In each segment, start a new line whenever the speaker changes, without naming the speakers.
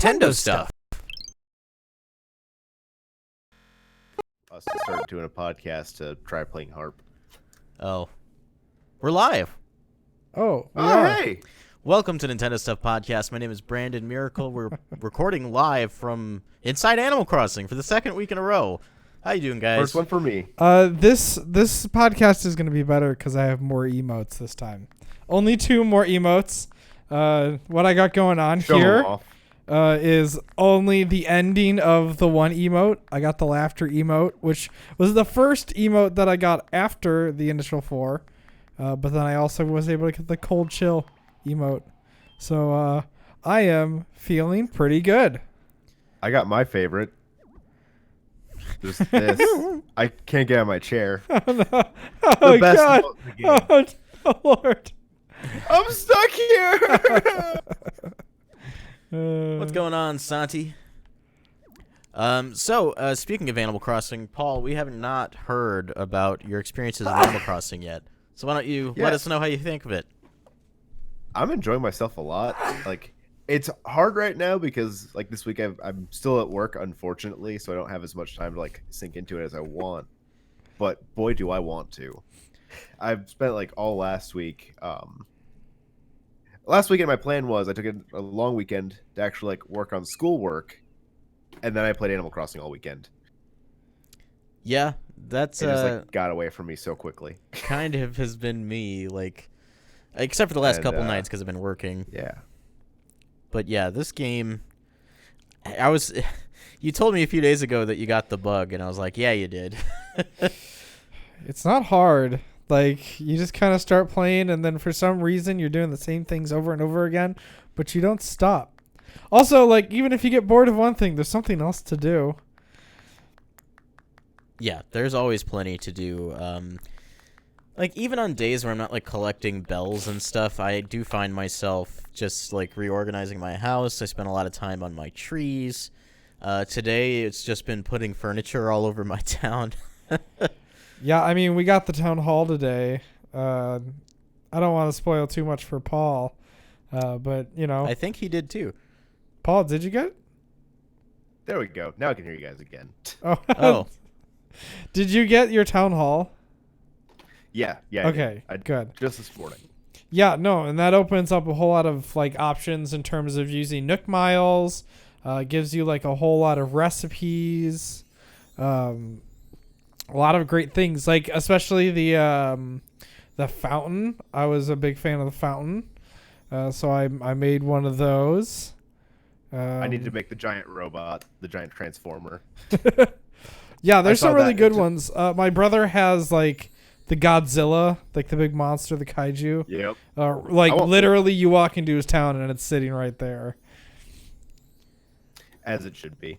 Nintendo stuff.
Us to start doing a podcast to try playing harp.
Oh. We're live.
Oh, we
Oh,
are.
hey!
Welcome to Nintendo Stuff Podcast. My name is Brandon Miracle. We're recording live from inside Animal Crossing for the second week in a row. How you doing, guys?
First one for me.
This podcast is going to be better because I have more emotes this time. Only 2 more emotes. What I got going on
Show 'em
here
off.
is only the ending of the one emote. I got the laughter emote, which was the first emote that I got after the initial 4. But then I also was able to get the cold chill emote. So I am feeling pretty good.
I got my favorite. Just this. I can't get out of my chair.
Oh, no.
The
Oh
best
God.
emote in the game.
Oh Lord.
I'm stuck here!
What's going on, Santi? So, speaking of Animal Crossing, Paul, we have not heard about your experiences with Animal Crossing yet. So why don't you let us know how you think of it?
I'm enjoying myself a lot. Like, it's hard right now because, like, this week I'm still at work, unfortunately, so I don't have as much time to, like, sink into it as I want. But, boy, do I want to. I've spent, like, all last week, last weekend my plan was I took a long weekend to actually, like, work on schoolwork, and then I played Animal Crossing all weekend.
Yeah, that's
It just, like, got away from me so quickly.
kind of has been me, like, except for the last couple nights because I've been working.
Yeah.
But yeah, this game, you told me a few days ago that you got the bug, and I was like, yeah, you did.
It's not hard. Like, you just kind of start playing, and then for some reason you're doing the same things over and over again, but you don't stop. Also, like, even if you get bored of one thing, there's something else to do.
Yeah, there's always plenty to do. Like, even on days where I'm not, like, collecting bells and stuff, I do find myself just, like, reorganizing my house. I spend a lot of time on my trees. Today, it's just been putting furniture all over my town.
Yeah, I mean, we got the town hall today. I don't want to spoil too much for Paul, but, you know.
I think he did, too.
Paul, did you get it?
There we go. Now I can hear you guys again.
Oh.
Did you get your town hall?
Yeah.
Okay,
I did.
good.
Just this morning.
Yeah, no, and that opens up a whole lot of, like, options in terms of using Nook Miles. Gives you, like, a whole lot of recipes. A lot of great things, like, especially the fountain. I was a big fan of the fountain. So I made one of those.
I need to make the giant robot, the giant transformer.
Yeah, there's some
saw
really
that.
good ones. My brother has, like, the Godzilla, like the big monster, the kaiju.
Yep.
Like,
I want-
literally, you walk into his town and it's sitting right there.
As it should be.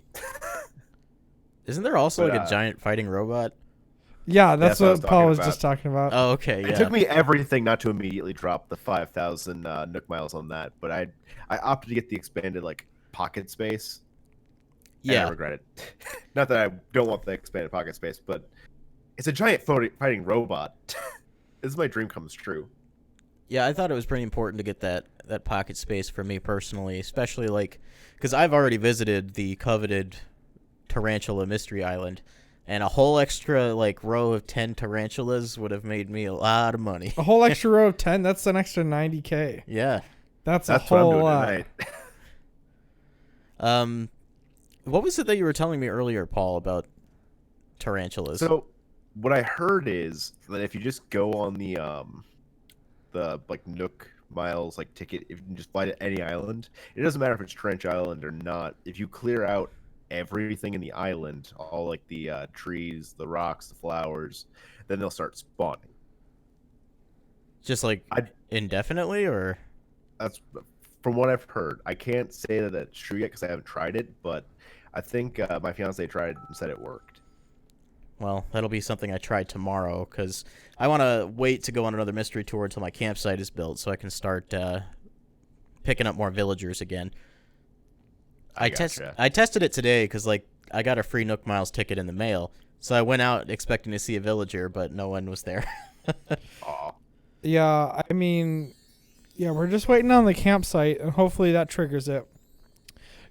Isn't there also,
But,
like, a giant fighting robot?
Yeah, that's
what I was
what Paul
talking
was
about.
just talking about.
Oh, okay, yeah.
It took me everything not to immediately drop the 5,000 Nook Miles on that, but I opted to get the expanded, like, pocket space. And
Yeah.
I regret it. Not that I don't want the expanded pocket space, but it's a giant fighting robot. This is my dream comes true.
Yeah, I thought it was pretty important to get that pocket space for me personally, especially, like, because I've already visited the coveted Tarantula Mystery Island, and a whole extra, like, row of 10 tarantulas would have made me a lot of money.
A whole extra row of 10, that's an extra 90K.
Yeah.
That's
what
a whole
I'm doing
lot.
tonight.
What was it that you were telling me earlier, Paul, about tarantulas?
So, what I heard is that if you just go on the like Nook Miles like ticket, if you can just fly to any island, it doesn't matter if it's Trench Island or not. If you clear out everything in the island, all like the trees, the rocks, the flowers, then they'll start spawning.
Just, like, indefinitely, or?
That's from what I've heard. I can't say that that's true yet because I haven't tried it, but I think my fiance tried it and said it worked.
Well, that'll be something I try tomorrow, because I want to wait to go on another mystery tour until my campsite is built so I can start picking up more villagers again. I tested it today because, like, I got a free Nook Miles ticket in the mail, so I went out expecting to see a villager, but no one was there.
Aw.
Yeah, I mean, yeah, we're just waiting on the campsite, and hopefully that triggers it.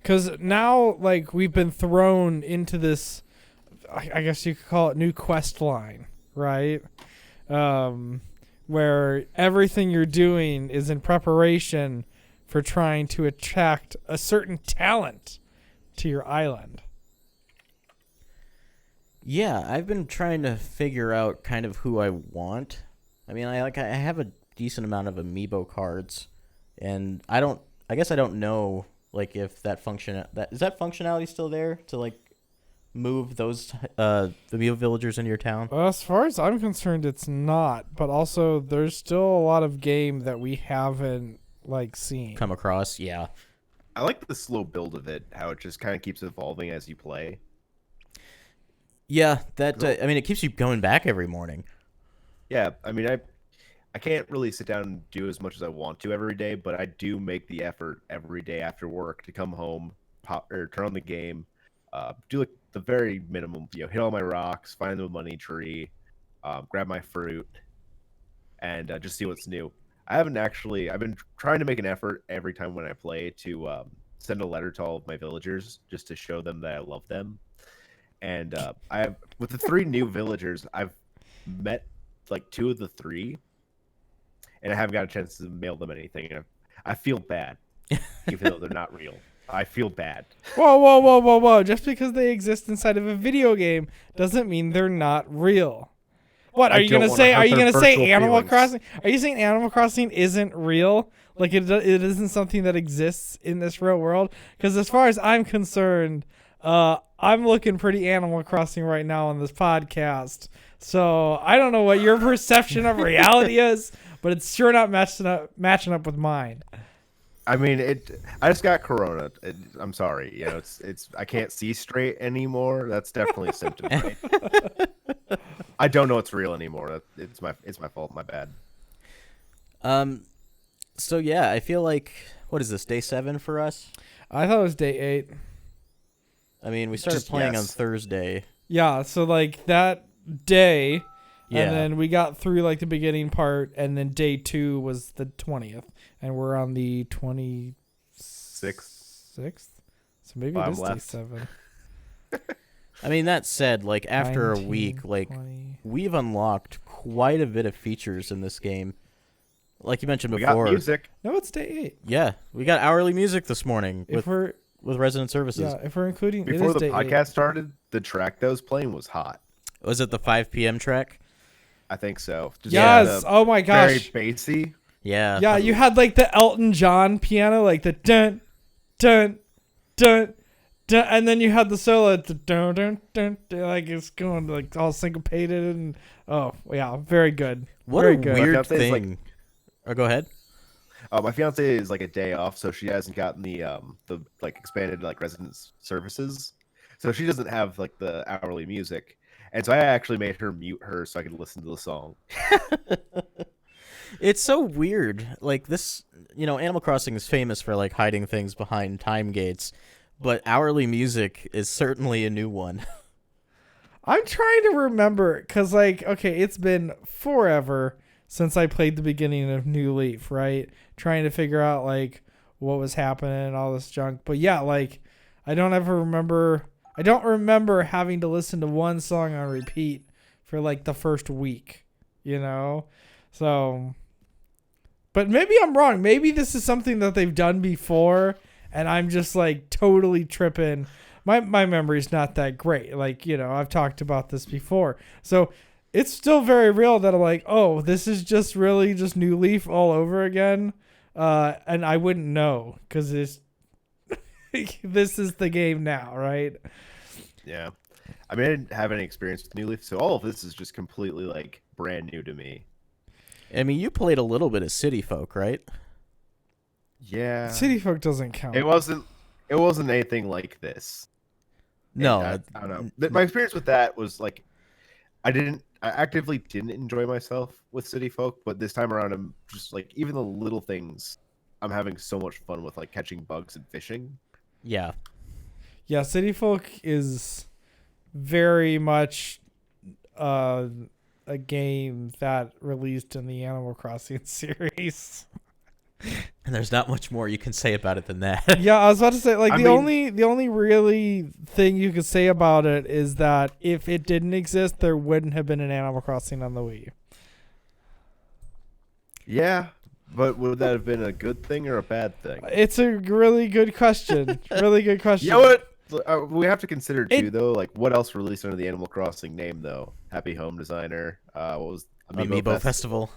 Because now, like, we've been thrown into this, I guess you could call it new quest line, right? Where everything you're doing is in preparation for trying to attract a certain talent to your island.
Yeah, I've been trying to figure out kind of who I want. I mean, I have a decent amount of amiibo cards, and I guess I don't know like if that functionality still there to like move those the amiibo villagers into your town.
Well, as far as I'm concerned, it's not. But also, there's still a lot of game that we haven't like seen.
Come across, yeah.
I like the slow build of it, how it just kind of keeps evolving as you play.
Yeah, that I mean, it keeps you going back every morning.
Yeah, I mean, I can't really sit down and do as much as I want to every day, but I do make the effort every day after work to come home, turn on the game, do like the very minimum, hit all my rocks, find the money tree, grab my fruit, and just see what's new. I've been trying to make an effort every time when I play to send a letter to all of my villagers just to show them that I love them. And with the 3 new villagers, I've met like 2 of the 3, and I haven't got a chance to mail them anything. And I feel bad, even though they're not real. I feel bad.
Whoa. Just because they exist inside of a video game doesn't mean they're not real. What are you going to say? Are you going to say Animal Crossing? Are you saying Animal Crossing isn't real? Like it isn't something that exists in this real world? Because as far as I'm concerned, I'm looking pretty Animal Crossing right now on this podcast. So I don't know what your perception of reality is, but it's sure not matching up with mine.
I mean, I just got corona. I'm sorry. I can't see straight anymore. That's definitely a symptom. Right? I don't know it's real anymore. It's my fault. My bad.
So yeah, I feel like what is this, day 7 for us?
I thought it was day 8.
I mean, we started playing on Thursday.
Yeah, so like that day,
Yeah.
and then we got through like the beginning part, and then day 2 was the 20th, and we're on the 26th. So maybe it is day 7.
I mean, that said, like after
19,
a week, like
20.
we've unlocked quite a bit of features in this game. Like you mentioned
We
before.
got music.
No, it's day 8.
Yeah, we got hourly music this morning with resident services.
Yeah, if we're including
Before
it is
the
day
podcast
8.
started, the track that was playing was hot.
Was it the 5 p.m. track?
I think so. Just
Yes. Oh my gosh.
Very bassy.
Yeah.
Yeah, you had like the Elton John piano, like the dun dun dun dun, and then you had the solo, the dun dun dun, dun, like it's going like all syncopated and oh yeah, very good.
What
very
a
good.
weird
My fiance is,
thing. Go ahead.
My fiance is like a day off, so she hasn't gotten the like expanded like residence services, so she doesn't have like the hourly music, and so I actually made her mute her so I could listen to the song.
It's so weird. Like this, Animal Crossing is famous for like hiding things behind time gates, but hourly music is certainly a new one.
I'm trying to remember because like okay, it's been forever since I played the beginning of New Leaf, right? Trying to figure out like what was happening and all this junk. But yeah, like I don't remember having to listen to one song on repeat for like the first week, So, but maybe I'm wrong. Maybe this is something that they've done before and I'm just like totally tripping. My memory's not that great. Like, I've talked about this before. So it's still very real that I'm like, oh, this is just really just New Leaf all over again. And I wouldn't know because this is the game now, right?
Yeah. I mean, I didn't have any experience with New Leaf, so all of this is just completely like brand new to me.
I mean, you played a little bit of City Folk, right?
Yeah.
City Folk doesn't count.
It wasn't anything like this.
No.
I don't know. My experience with that was like I actively didn't enjoy myself with City Folk, but this time around I'm just like even the little things I'm having so much fun with, like catching bugs and fishing.
Yeah.
Yeah, City Folk is very much a game that released in the Animal Crossing series.
And there's not much more you can say about it than that.
Yeah, I was about to say, like,
I
the
mean-
only really thing you could say about it is that if it didn't exist, there wouldn't have been an Animal Crossing on the Wii.
Yeah, but would that have been a good thing or a bad thing?
It's a really good question. Really good question.
You know what? We have to consider too,
It-
though. Like, what else released under the Animal Crossing name, though? Happy Home Designer. What was
Amiibo Festival.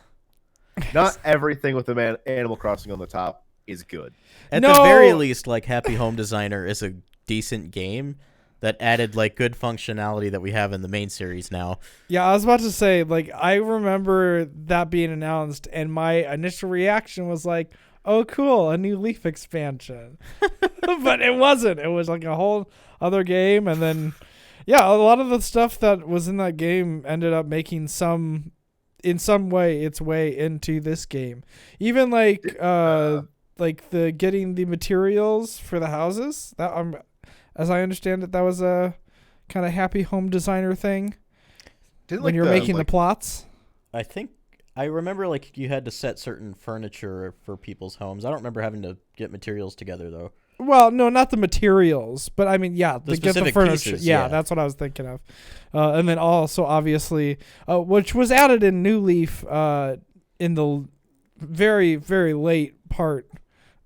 Not everything with the Animal Crossing on the top is good.
At
No.
the very least, like Happy Home Designer is a decent game that added like good functionality that we have in the main series now.
Yeah, I was about to say, like, I remember that being announced, and my initial reaction was like, oh, cool, a new Leaf expansion. But it wasn't. It was like a whole other game. And then, yeah, a lot of the stuff that was in that game ended up making in some way, its way into this game. Even like the getting the materials for the houses. That as I understand it, that was a kind of Happy Home Designer thing.
Didn't
When you're making the plots.
I think I remember like you had to set certain furniture for people's homes. I don't remember having to get materials together though.
Well, no, not the materials, but I mean, yeah,
The
to get the
specific
furniture.
pieces,
yeah,
yeah.
that's what I was thinking of. And then also, obviously, which was added in New Leaf in the very, very late part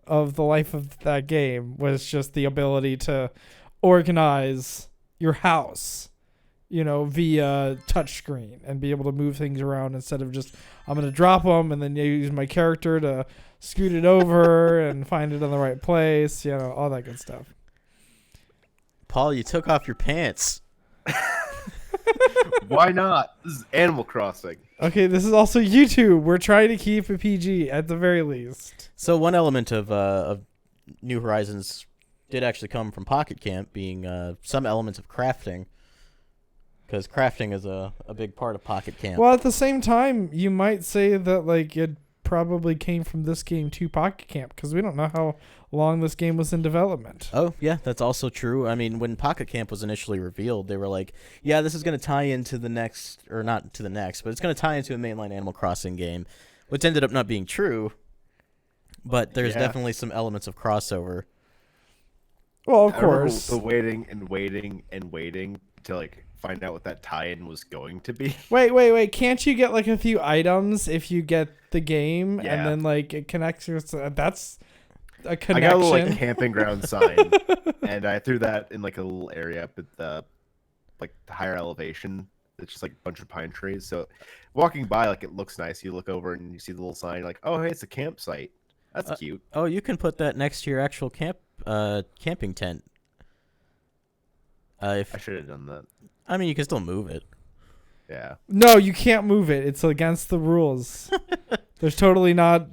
of the life of that game, was just the ability to organize your house, via touchscreen and be able to move things around instead of just, I'm going to drop them and then use my character to scoot it over and find it in the right place, all that good stuff.
Paul, you took off your pants.
Why not? This is Animal Crossing.
Okay, this is also YouTube. We're trying to keep it PG at the very least.
So one element of New Horizons did actually come from Pocket Camp, being some elements of crafting, because crafting is a big part of Pocket Camp.
Well, at the same time, you might say that like it probably came from this game to Pocket Camp, because we don't know how long this game was in development.
Oh, yeah, that's also true. I mean, when Pocket Camp was initially revealed, they were like, yeah, this is going to tie into the next, or not to the next, but it's going to tie into a mainline Animal Crossing game, which ended up not being true, but there's definitely some elements of crossover.
Well, of
I remember
course.
the waiting and waiting and waiting to like find out what that tie-in was going to be.
Wait. Can't you get like a few items if you get the game
Yeah.
and then like it connects you? That's a
I
connection.
got a little like camping ground sign, and I threw that in like a little area up at the higher elevation. It's just like a bunch of pine trees. So walking by, like it looks nice. You look over and you see the little sign, like, oh hey, it's a campsite. That's cute.
Oh, you can put that next to your actual camping tent.
I should have done that.
I mean, you can still move it.
Yeah.
No, you can't move it. It's against the rules. There's totally not.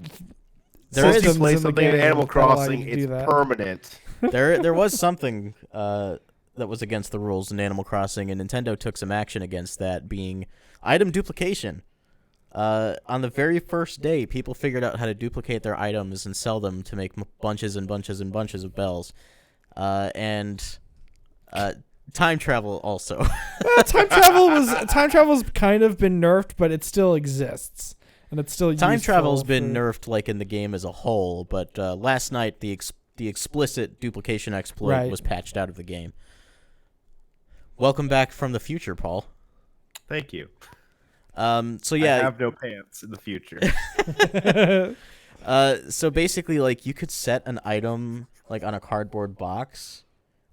There is
systems
Display
in the
something in
game
Animal
that allow you
Crossing.
to
It's
do that.
permanent.
There was something that was against the rules in Animal Crossing, and Nintendo took some action against that, being item duplication. On the very first day, people figured out how to duplicate their items and sell them to make bunches and bunches and bunches of bells. And time travel also.
Time travel's kind of been nerfed, but it still exists, and it's still
Time
useful
travel's been
for-
nerfed like in the game as a whole, but last night the explicit duplication exploit
Right.
was patched out of the game. Welcome back from the future, Paul.
Thank you.
So yeah,
I have no pants in the future.
so basically, like, you could set an item like on a cardboard box,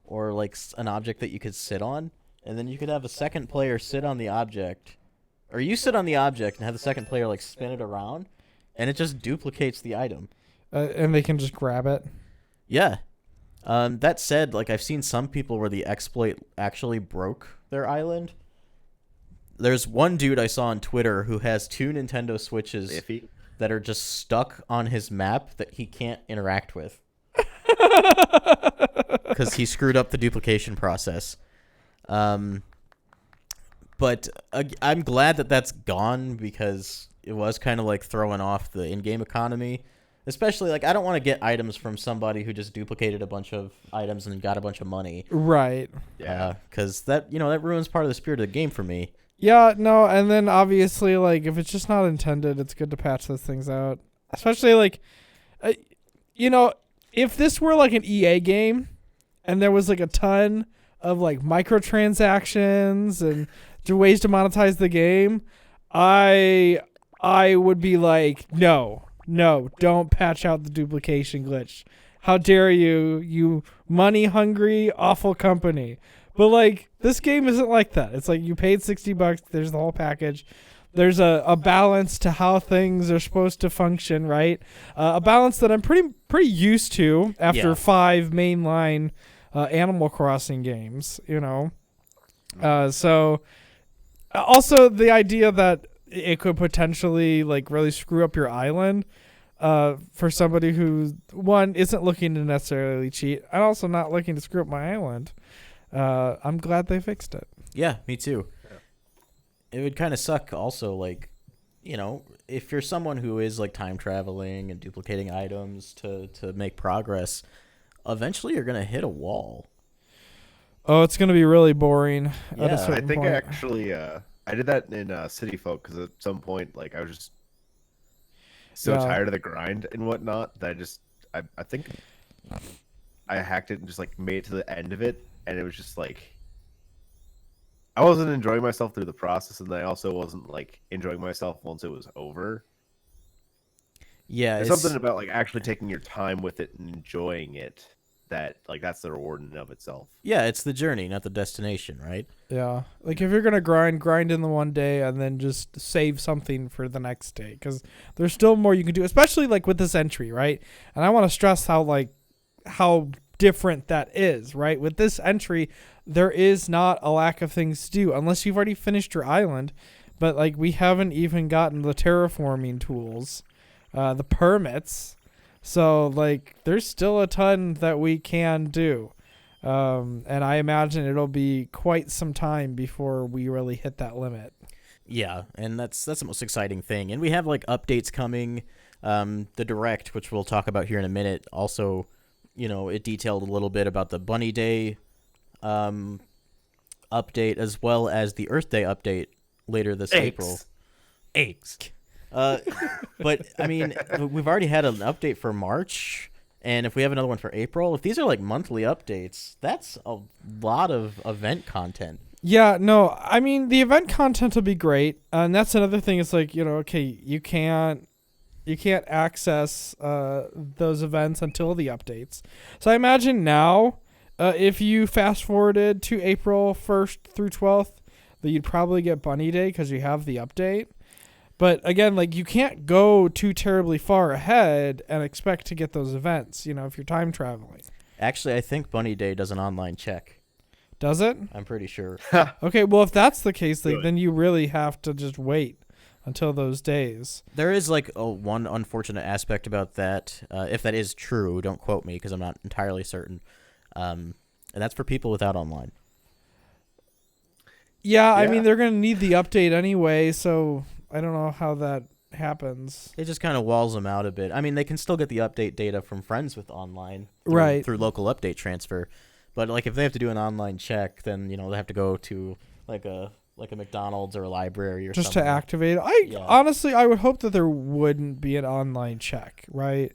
or like an object that you could sit on, and then you could have a second player sit on the object, or you sit on the object and have the second player like spin it around, and it just duplicates the item.
and they can just grab it.
Yeah. That said, like, I've seen some people where the exploit actually broke their island. There's one dude I saw on Twitter who has 2 Nintendo Switches
Iffy.
that are just stuck on his map that he can't interact with. Because he screwed up the duplication process. But I'm glad that that's gone, because it was kind of like throwing off the in-game economy. Especially, like, I don't want to get items from somebody who just duplicated a bunch of items and got a bunch of money.
Right.
Yeah.
Because that ruins part of the spirit of the game for me.
Yeah, no, and then obviously, like, if it's just not intended, it's good to patch those things out. Especially, like, if this were like an EA game and there was like a ton of like microtransactions and ways to monetize the game, I would be like, no, don't patch out the duplication glitch. How dare you money hungry, awful company. But like this game isn't like that. It's like you paid $60, there's the whole package. There's a balance to how things are supposed to function, right? A balance that I'm pretty used to after 5 mainline Animal Crossing games, So also the idea that it could potentially like really screw up your island for somebody who, one, isn't looking to necessarily cheat and also not looking to screw up my island. I'm glad they fixed it.
Yeah, me too. It would kind of suck also, like, if you're someone who is like time traveling and duplicating items to make progress, eventually you're going to hit a wall.
Oh, it's going to be really boring.
Yeah,
at a certain
I think
point.
actually I did that in City Folk because at some point, like, I was just so tired of the grind and whatnot that I think I hacked it and just like made it to the end of it, and it was just like I wasn't enjoying myself through the process, and I also wasn't like enjoying myself once it was over.
Yeah,
There's something about like actually taking your time with it and enjoying it that like that's the reward in and of itself.
Yeah, it's the journey, not the destination, right?
Yeah, like if you're gonna grind in the one day and then just save something for the next day, because there's still more you can do, especially like with this entry, right? And I want to stress how different that is, right? With this entry, there is not a lack of things to do unless you've already finished your island, but like we haven't even gotten the terraforming tools, the permits, so like there's still a ton that we can do. And I imagine it'll be quite some time before we really hit that limit.
Yeah, and that's the most exciting thing. And we have like updates coming. The Direct, which we'll talk about here in a minute, also, it detailed a little bit about the Bunny Day update as well as the Earth Day update later this April. Eggs. But I mean, we've already had an update for March. And if we have another one for April, if these are like monthly updates, that's a lot of event content.
Yeah, no, I mean, the event content will be great. And that's another thing. It's like, okay, you can't access those events until the updates. So I imagine now, if you fast forwarded to April 1st through 12th, that you'd probably get Bunny Day because you have the update. But again, like you can't go too terribly far ahead and expect to get those events, if you're time traveling.
Actually, I think Bunny Day does an online check.
Does it?
I'm pretty sure.
Okay, well, if that's the case, then you really have to just wait until those days.
There is like one unfortunate aspect about that. If that is true, don't quote me because I'm not entirely certain. And that's for people without online.
Yeah, I mean, they're going to need the update anyway, so I don't know how that happens.
It just kind of walls them out a bit. I mean, they can still get the update data from friends with online through local update transfer. But like if they have to do an online check, then they have to go to like a McDonald's or a library or
just
something.
To activate it. Honestly, I would hope that there wouldn't be an online check, right?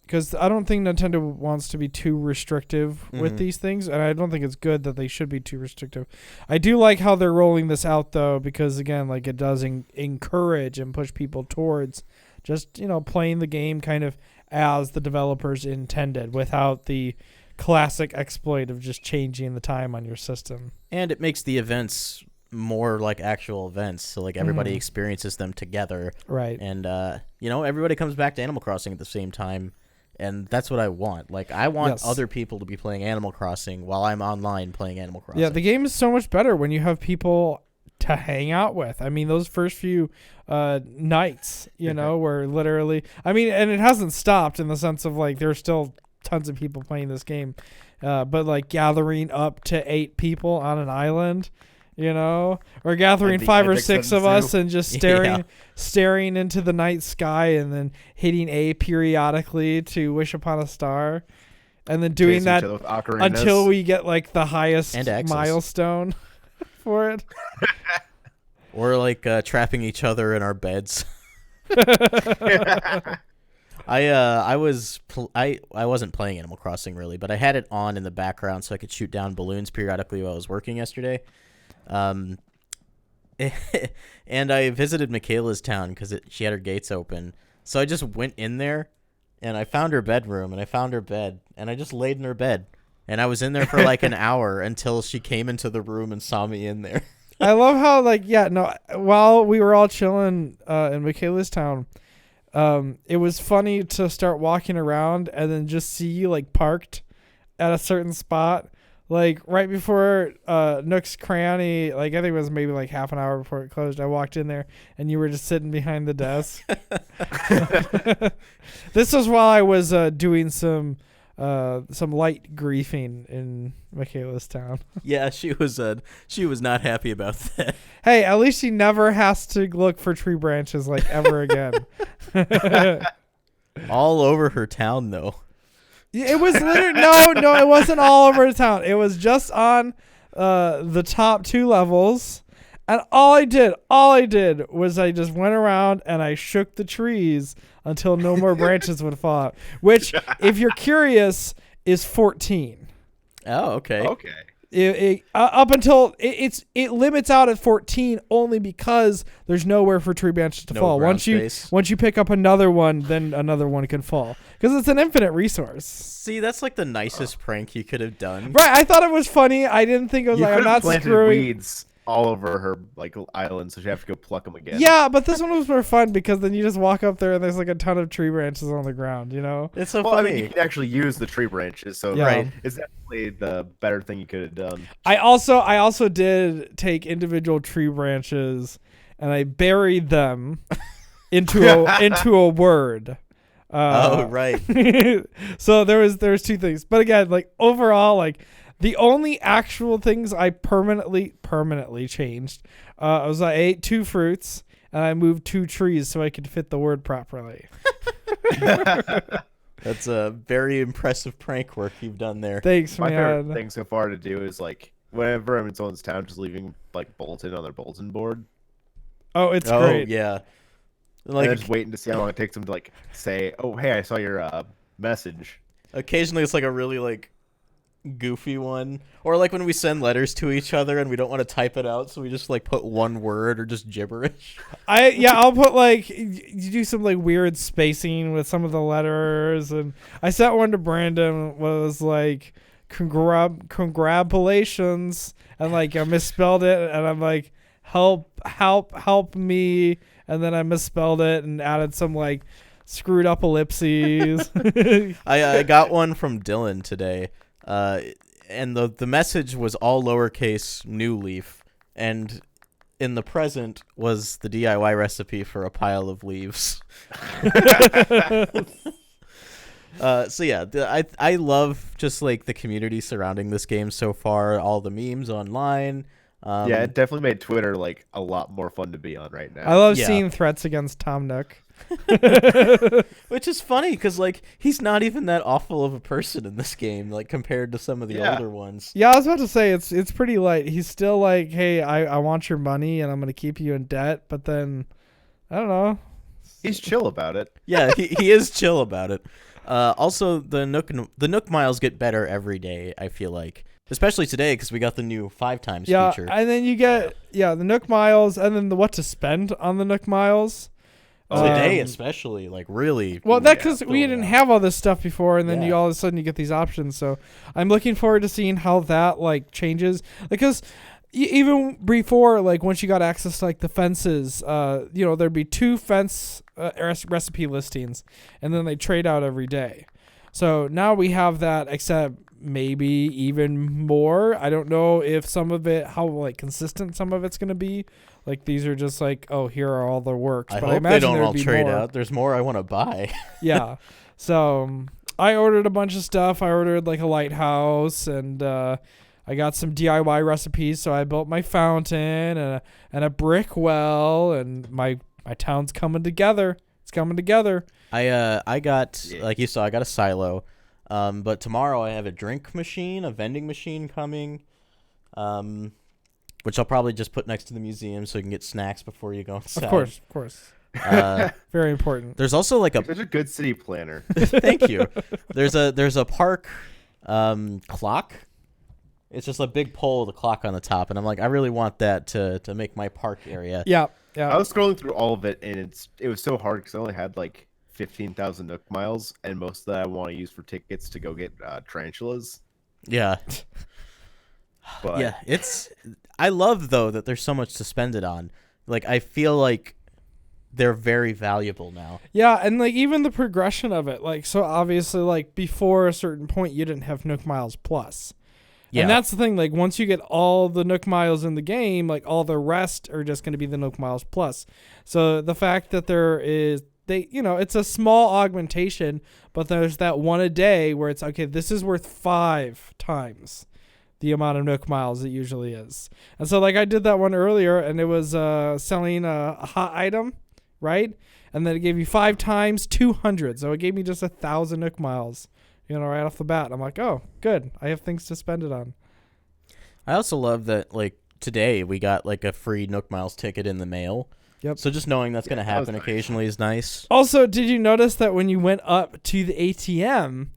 Because I don't think Nintendo wants to be too restrictive with these things, and I don't think it's good that they should be too restrictive. I do like how they're rolling this out, though, because, again, like it does encourage and push people towards just, playing the game kind of as the developers intended without the classic exploit of just changing the time on your system.
And it makes the events more like actual events, so like everybody experiences them together.
Right.
And, everybody comes back to Animal Crossing at the same time. And that's what I want. Like, I want other people to be playing Animal Crossing while I'm online playing Animal Crossing.
Yeah, the game is so much better when you have people to hang out with. I mean, those first few nights, were literally... I mean, and it hasn't stopped in the sense of, like, there's still tons of people playing this game. But, like, gathering up to 8 people on an island... or gathering 5 or 6 of us and just staring into the night sky and then hitting A periodically to wish upon a star, and then doing that until we get like the highest milestone for it.
Or like trapping each other in our beds. I wasn't playing Animal Crossing really, but I had it on in the background so I could shoot down balloons periodically while I was working yesterday. Um, and I visited Mikayla's town because she had her gates open. So I just went in there, and I found her bedroom, and I found her bed, and I just laid in her bed. And I was in there for like an hour until she came into the room and saw me in there.
I love how while we were all chilling in Mikayla's town, it was funny to start walking around and then just see you like parked at a certain spot. Like right before Nook's Cranny, like I think it was maybe like half an hour before it closed, I walked in there and you were just sitting behind the desk. This was while I was doing some light griefing in Mikayla's town.
Yeah, she was not happy about that.
Hey, at least she never has to look for tree branches like ever again.
All over her town though.
It was literally no, it wasn't all over the town. It was just on the top 2 levels. And all I did was I just went around and I shook the trees until no more branches would fall out. Which, if you're curious, is 14.
Oh, okay.
Okay.
Up until it limits out at 14 only because there's nowhere for tree branches to fall. Once you pick up another one, then another one can fall because it's an infinite resource.
See, that's like the nicest prank you could have done.
Right, I thought it was funny. I didn't think it was I'm not
planted
screwing
weeds all over her like island, so she have to go pluck them again.
Yeah, but this one was more fun because then you just walk up there and there's like a ton of tree branches on the ground,
It's so
funny.
funny.
I mean, you can actually use the tree branches, so
Yeah.
right, it's definitely the better thing you could have done.
I also did take individual tree branches and I buried them into a word.
Oh, right.
So there was 2 things. But again, like overall, like the only actual things I permanently changed was I ate 2 fruits and I moved 2 trees so I could fit the word properly.
That's a very impressive prank work you've done there.
Thanks,
My
man.
favorite thing so far to do is like whenever I'm in someone's town, just leaving like bulletin on their bulletin board.
Oh, it's
Oh,
great.
yeah.
And
Like
then just waiting to see how long it takes them to like say, "Oh, hey, I saw your message."
occasionally it's like a really like goofy one, or like when we send letters to each other and we don't want to type it out, so we just like put one word or just gibberish.
I'll put like you do some like weird spacing with some of the letters, and I sent one to Brandon was like congratulations, and like I misspelled it, and I'm like help me, and then I misspelled it and added some like screwed up ellipses.
I got one from Dylan today, and the message was all lowercase New Leaf, and in the present was the DIY recipe for a pile of leaves. So yeah, I love just like the community surrounding this game so far, all the memes online.
Yeah, it definitely made Twitter like a lot more fun to be on right now.
I love
Yeah.
seeing threats against Tom Nook.
Which is funny because like he's not even that awful of a person in this game, like compared to some of the older ones.
Yeah, I was about to say it's pretty light. He's still like, hey, I want your money and I'm gonna keep you in debt, but then I don't know.
He's chill about it.
Yeah, he is chill about it. Also, the Nook Miles get better every day, I feel like. Especially today because we got the new 5 times feature.
And then you get the Nook Miles and then the what to spend on the Nook Miles.
Today especially, like really.
Well, that because we
filling
didn't
out.
have all this stuff before, and then
Yeah.
you all of a sudden you get these options. So I'm looking forward to seeing how that like changes. Because even before, like once you got access to like the fences, there'd be 2 fence recipe listings, and then they trade out every day. So now we have that, except maybe even more. I don't know if some of it, how like consistent some of it's gonna be. Like these are just like, oh, here are all the works.
I
But
hope
imagine
they don't
there'd
all
be
trade
more.
out. There's more I want to buy.
Yeah. So I ordered a bunch of stuff. I ordered like a lighthouse, and I got some DIY recipes. So I built my fountain and a brick well, and my town's coming together. It's coming together.
I got like you saw, I got a silo. But tomorrow I have a drink machine, a vending machine coming. Which I'll probably just put next to the museum so you can get snacks before you go inside.
Of course. Very important.
There's also like
You're such a good city planner.
thank you. There's a park clock. It's just a big pole with a clock on the top, and I'm like, I really want that to make my park area.
Yeah.
I was scrolling through all of it, and it was so hard because I only had like 15,000 Nook Miles, and most of that I want to use for tickets to go get tarantulas.
Yeah.
But
Yeah, I love though that there's so much to spend it on. Like I feel like they're very valuable now.
Yeah, and like even the progression of it, like so obviously like before a certain point you didn't have Nook Miles Plus.
Yeah.
And that's the thing, like once you get all the Nook Miles in the game, like all the rest are just going to be the Nook Miles Plus. So the fact that it's a small augmentation, but there's that one a day where it's okay, this is worth 5 times the amount of Nook Miles it usually is. And so like I did that one earlier, and it was selling a hot item, right? And then it gave you 5 times 200. So it gave me just 1,000 Nook Miles, right off the bat. I'm like, oh, good. I have things to spend it on.
I also love that like today we got like a free Nook Miles ticket in the mail.
Yep.
So just knowing that's going to happen
nice.
occasionally is nice.
Also, did you notice that when you went up to the ATM,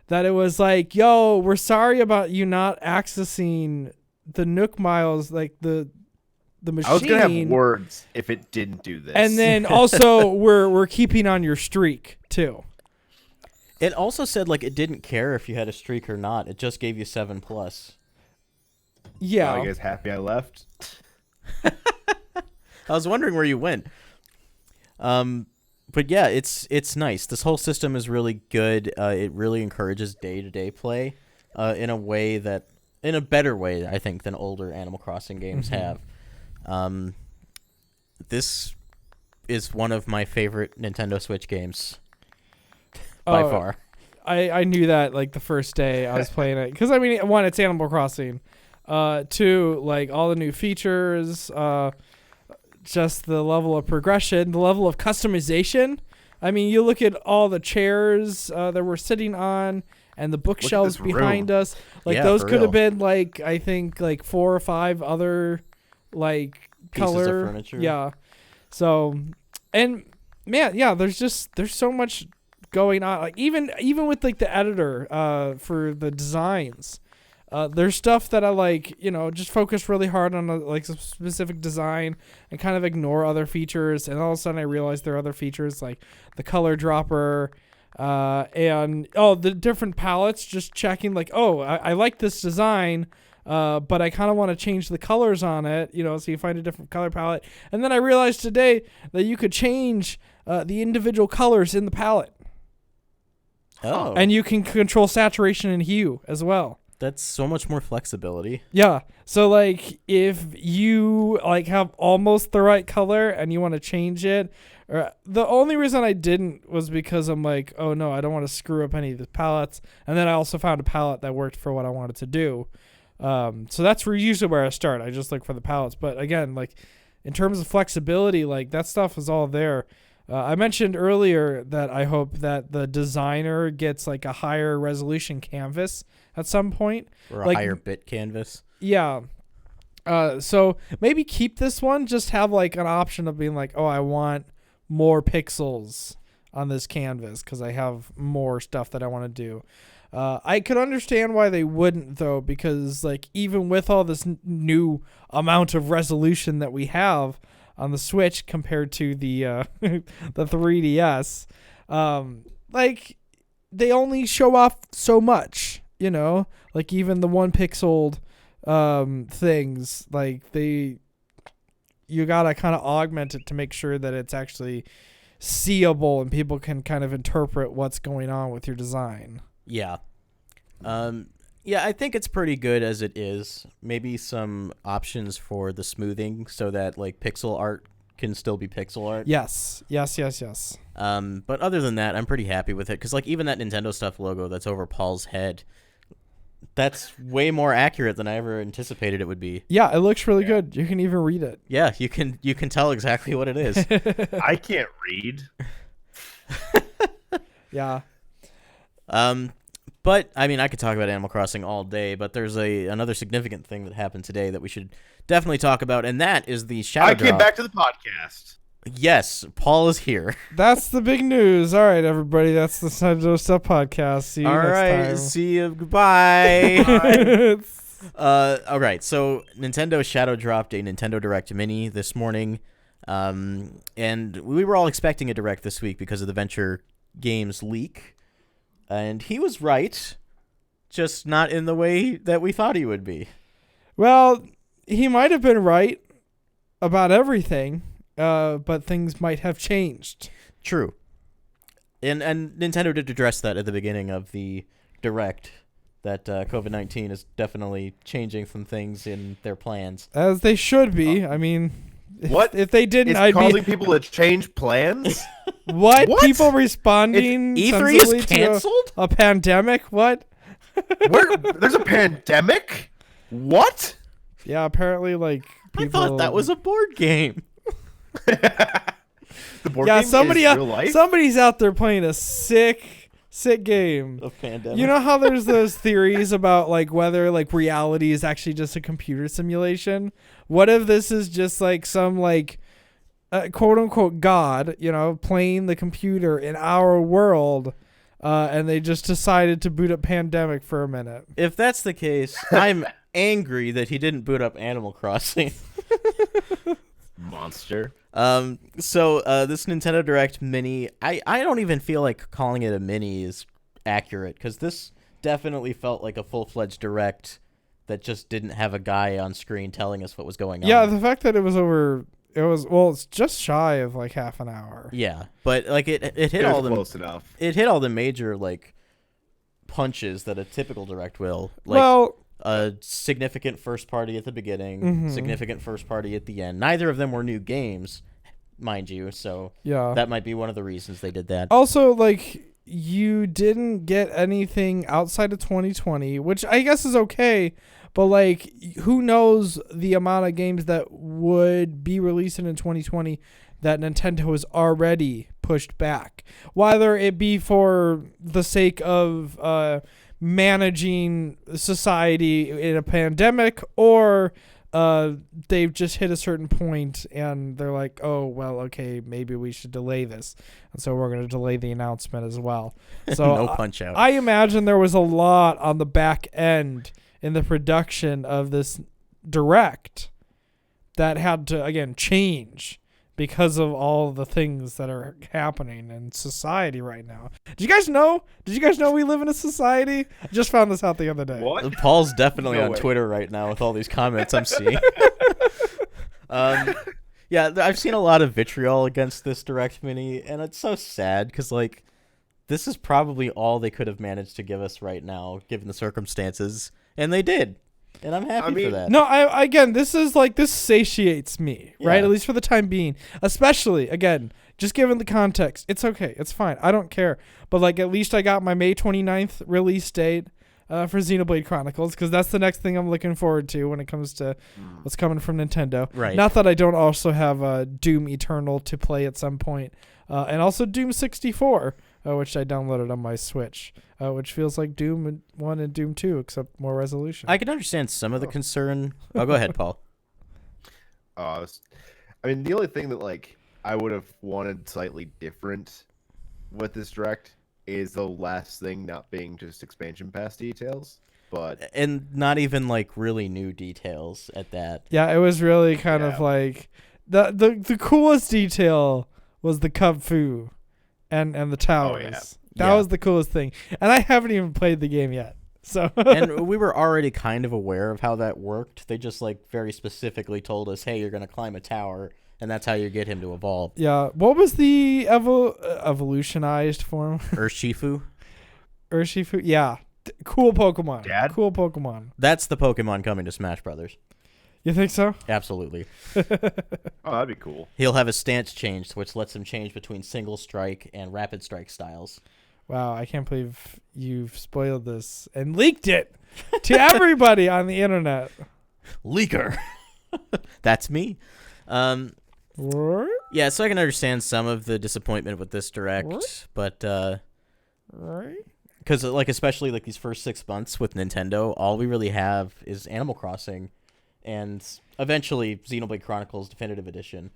that it was like, yo, we're sorry about you not accessing the Nook Miles, like the machine.
I was gonna have words if it didn't do this.
And then also we're keeping on your streak too.
It also said like it didn't care if you had a streak or not. It just gave you 7+.
Yeah.
Are you guys happy I left?
I was wondering where you went. But yeah, it's nice. This whole system is really good. It really encourages day-to-day play in a better way, I think, than older Animal Crossing games have. This is one of my favorite Nintendo Switch games by far.
I knew that like the first day I was playing it, because I mean, one, it's Animal Crossing. 2, like all the new features, just the level of progression, the level of customization. I mean, you look at all the chairs that we're sitting on and the bookshelves behind us. Like those could have been like, I think like 4 or 5 other like
Pieces
color
of furniture.
Yeah. So, and man, yeah, there's so much going on. Like even with like the editor for the designs. There's stuff that I like, just focus really hard on like a specific design and kind of ignore other features. And all of a sudden I realized there are other features like the color dropper and the different palettes, just checking like, I like this design, but I kind of want to change the colors on it, so you find a different color palette. And then I realized today that you could change the individual colors in the palette.
Oh.
And you can control saturation and hue as well.
That's so much more flexibility.
Yeah. So like if you like have almost the right color and you want to change it, the only reason I didn't was because I'm like, oh no, I don't want to screw up any of the palettes. And then I also found a palette that worked for what I wanted to do. So that's usually where I start. I just look for the palettes. But again, like in terms of flexibility, like that stuff is all there. I mentioned earlier that I hope that the designer gets like a higher resolution canvas at some point.
Or a
like,
higher bit canvas.
Yeah. So maybe keep this one. Just have like an option of being like, I want more pixels on this canvas because I have more stuff that I want to do. I could understand why they wouldn't though, because like even with all this new amount of resolution that we have on the Switch compared to the the 3DS, like they only show off so much, like even the 1 pixeled things, like you gotta kind of augment it to make sure that it's actually seeable and people can kind of interpret what's going on with your design.
Yeah. Yeah, I think it's pretty good as it is. Maybe some options for the smoothing so that like pixel art can still be pixel art.
Yes.
But other than that, I'm pretty happy with it because like even that Nintendo stuff logo that's over Paul's head, that's way more accurate than I ever anticipated it would be.
Yeah, it looks really good. You can even read it.
Yeah, you can tell exactly what it is.
I can't read.
Yeah.
But I mean, I could talk about Animal Crossing all day, but there's another significant thing that happened today that we should definitely talk about, and that is the shadow
I
drop.
came back to the podcast.
Yes, Paul is here.
That's the big news. All right, everybody. That's the Nintendo Stuff Podcast. See you
All
next
right,
time.
see you. Goodbye.
Bye.
All right, so Nintendo shadow dropped a Nintendo Direct Mini this morning, and we were all expecting a Direct this week because of the Venture Games leak, and he was right, just not in the way that we thought he would be.
Well, he might have been right about everything, but things might have changed.
True. And Nintendo did address that at the beginning of the Direct, that COVID-19 is definitely changing some things in their plans.
As they should be. I mean,
What?
if they didn't,
It's
I'd
causing
be...
people to change plans?
What?
What?
People responding
E3
sensibly
is
to
canceled?
a pandemic? What?
There's a pandemic? What?
Yeah, apparently, like,
I
people...
thought that was a board game.
The board
Yeah,
game
somebody
is real life?
somebody's out there playing a sick game.
Of pandemic.
You know how there's those theories about like whether like reality is actually just a computer simulation? What if this is just like some like quote unquote God, playing the computer in our world, and they just decided to boot up Pandemic for a minute?
If that's the case, I'm angry that he didn't boot up Animal Crossing.
Monster.
So this Nintendo Direct Mini, I don't even feel like calling it a mini is accurate, because this definitely felt like a full-fledged Direct that just didn't have a guy on screen telling us what was going on.
Yeah, the fact that it's just shy of like half an hour.
Yeah, but like it hit
It
all
was
the
close enough.
it hit all the major like punches that a typical Direct will. Like,
Well,
a significant first party at the beginning,
Mhm.
significant first party at the end. Neither of them were new games, mind you, so
yeah.
that might be one of the reasons they did that.
Also, like, you didn't get anything outside of 2020, which I guess is okay, but, like, who knows the amount of games that would be releasing in 2020 that Nintendo has already pushed back. Whether it be for the sake of managing society in a pandemic, or they've just hit a certain point and they're like, oh, well, okay, maybe we should delay this. And so we're going to delay the announcement as well. So
No punch out.
I imagine there was a lot on the back end in the production of this Direct that had to, again, change because of all the things that are happening in society right now. Did you guys know? We live in a society? I just found this out the other day.
What?
Paul's definitely
No
on
way.
Twitter right now with all these comments I'm seeing. Yeah, I've seen a lot of vitriol against this Direct Mini, and it's so sad because, like, this is probably all they could have managed to give us right now, given the circumstances, and they did. And I'm happy for that.
No, again, this satiates me, right?
Yeah.
At least for the time being. Especially, again, just given the context. It's okay. It's fine. I don't care. But, like, at least I got my May 29th release date for Xenoblade Chronicles, because that's the next thing I'm looking forward to when it comes to what's coming from Nintendo.
Right.
Not that I don't also have Doom Eternal to play at some point. And also Doom 64, which I downloaded on my Switch, which feels like Doom 1 and Doom 2, except more resolution.
I can understand some of the concern. Oh, go ahead, Paul.
I mean, the only thing that like I would have wanted slightly different with this Direct is the last thing not being just expansion pass details, but
And not even, like, really new details at that.
Yeah, it was really kind of
Yeah.
like the coolest detail was the Kung Fu and the towers.
yeah.
That
Yeah.
was the coolest thing. And I haven't even played the game yet. So
And we were already kind of aware of how that worked. They just, like, very specifically told us, hey, you're going to climb a tower, and that's how you get him to evolve.
yeah, what was the evolutionized form?
Urshifu.
Urshifu? Yeah. Cool Pokemon.
Dad?
Cool Pokemon.
That's the Pokemon coming to Smash Brothers.
You think so?
Absolutely.
oh, that'd be cool.
He'll have a stance changed, which lets him change between single strike and rapid strike styles.
Wow, I can't believe you've spoiled this and leaked it to everybody on the internet.
Leaker. That's me.
What?
Yeah, so I can understand some of the disappointment with this Direct,
What?
but
Right?
because like especially like these first 6 months with Nintendo, all we really have is Animal Crossing, and eventually Xenoblade Chronicles Definitive Edition.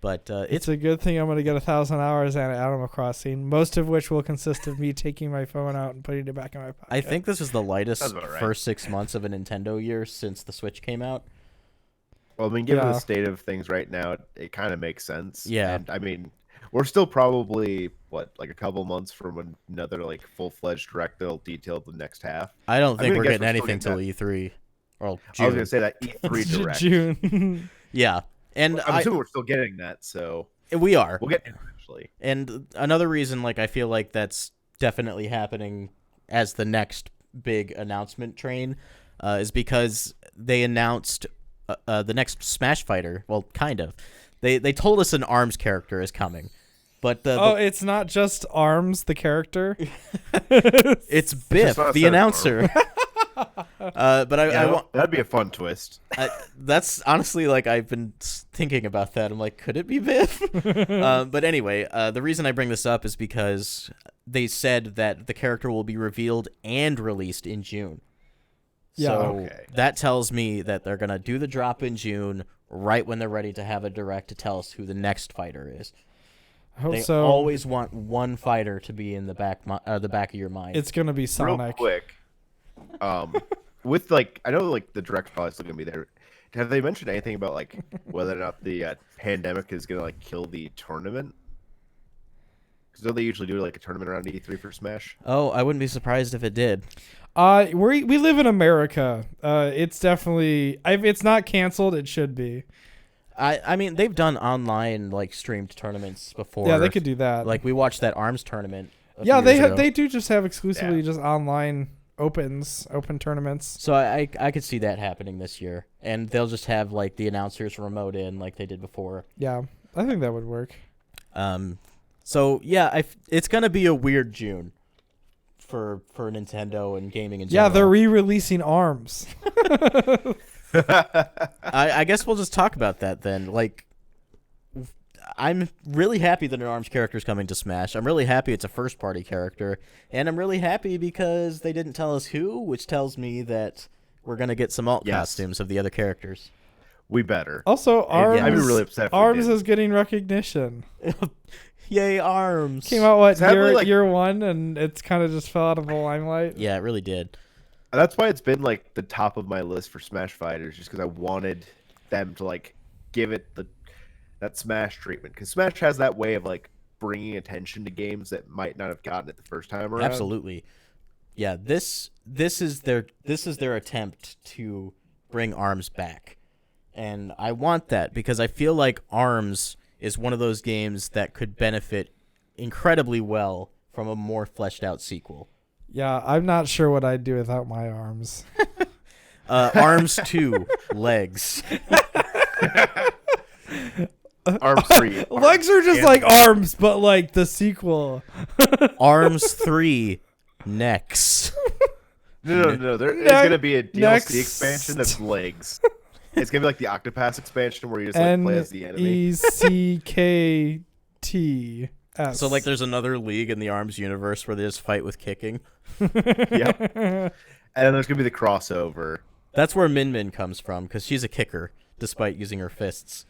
But
It's a good thing I'm going to get 1,000 hours at Animal Crossing, most of which will consist of me taking my phone out and putting it back in my pocket.
I think this is the lightest
Sounds about right.
first 6 months of a Nintendo year since the Switch came out.
Well, I mean, given
Yeah.
the state of things right now, it kind of makes sense.
Yeah.
And I mean, we're still probably like a couple months from another like full-fledged direct that'll detail the next half.
I don't think we're
guess
getting
we're still
anything till
getting
E3 or
I was
June.
gonna say that E3 direct.
June.
Yeah, and
I'm assuming we're still getting that, so
we are.
we'll get it eventually.
And another reason, like, I feel like that's definitely happening as the next big announcement train is because they announced the next Smash fighter. Well, kind of. They told us an ARMS character is coming. But
It's not just ARMS, the character.
it's Biff,
not
the
a
announcer. But I want
that'd be a fun twist.
that's honestly, like, I've been thinking about that. I'm like, could it be Biff? But anyway, the reason I bring this up is because they said that the character will be revealed and released in June.
Yeah.
So
Okay.
that tells me that they're gonna do the drop in June, right when they're ready to have a direct to tell us who the next fighter is.
I hope
They
so.
always want one fighter to be in the back of your mind.
It's going to be
Real
Sonic.
quick, with like I know like the direct probably still gonna be there. Have they mentioned anything about like whether or not the pandemic is gonna like kill the tournament? Because don't they usually do like a tournament around E3 for Smash?
Oh, I wouldn't be surprised if it did.
We live in America. It's definitely if it's not canceled, it should be.
I mean, they've done online, like, streamed tournaments before.
Yeah, they could do that.
Like, we watched that ARMS tournament.
yeah,
they
they do just have exclusively just online open tournaments.
So I could see that happening this year, and they'll just have, like, the announcers remote in like they did before.
Yeah, I think that would work.
So yeah, it's gonna be a weird June for Nintendo and gaming in
Yeah,
general.
they're re-releasing ARMS.
I guess we'll just talk about that then. Like, I'm really happy that an ARMS character is coming to Smash. I'm really happy it's a first-party character, and I'm really happy because they didn't tell us who, which tells me that we're gonna get some alt costumes of the other characters.
We better.
Also, ARMS.
I'd be really upset if we
ARMS
didn't.
is getting recognition.
Yay, ARMS!
Came out
Sadly,
year one, and it's kind of just fell out of the limelight.
Yeah, it really did.
That's why it's been like the top of my list for Smash Fighters, just because I wanted them to like give it that Smash treatment. Because Smash has that way of like bringing attention to games that might not have gotten it the first time around.
Absolutely. Yeah, this is their attempt to bring ARMS back. And I want that because I feel like ARMS is one of those games that could benefit incredibly well from a more fleshed out sequel.
Yeah, I'm not sure what I'd do without my arms.
ARMS 2 legs.
Arms 3.
Legs are just like arms, but like the sequel.
ARMS 3 necks.
No. There's going to be a DLC
Next.
expansion that's legs. It's going to be like the Octopass expansion where you just like play as the enemy.
NECKTS.
So, like, there's another league in the ARMS universe where they just fight with kicking.
Yep. And then there's going to be the crossover.
That's where Min Min comes from, because she's a kicker, despite using her fists.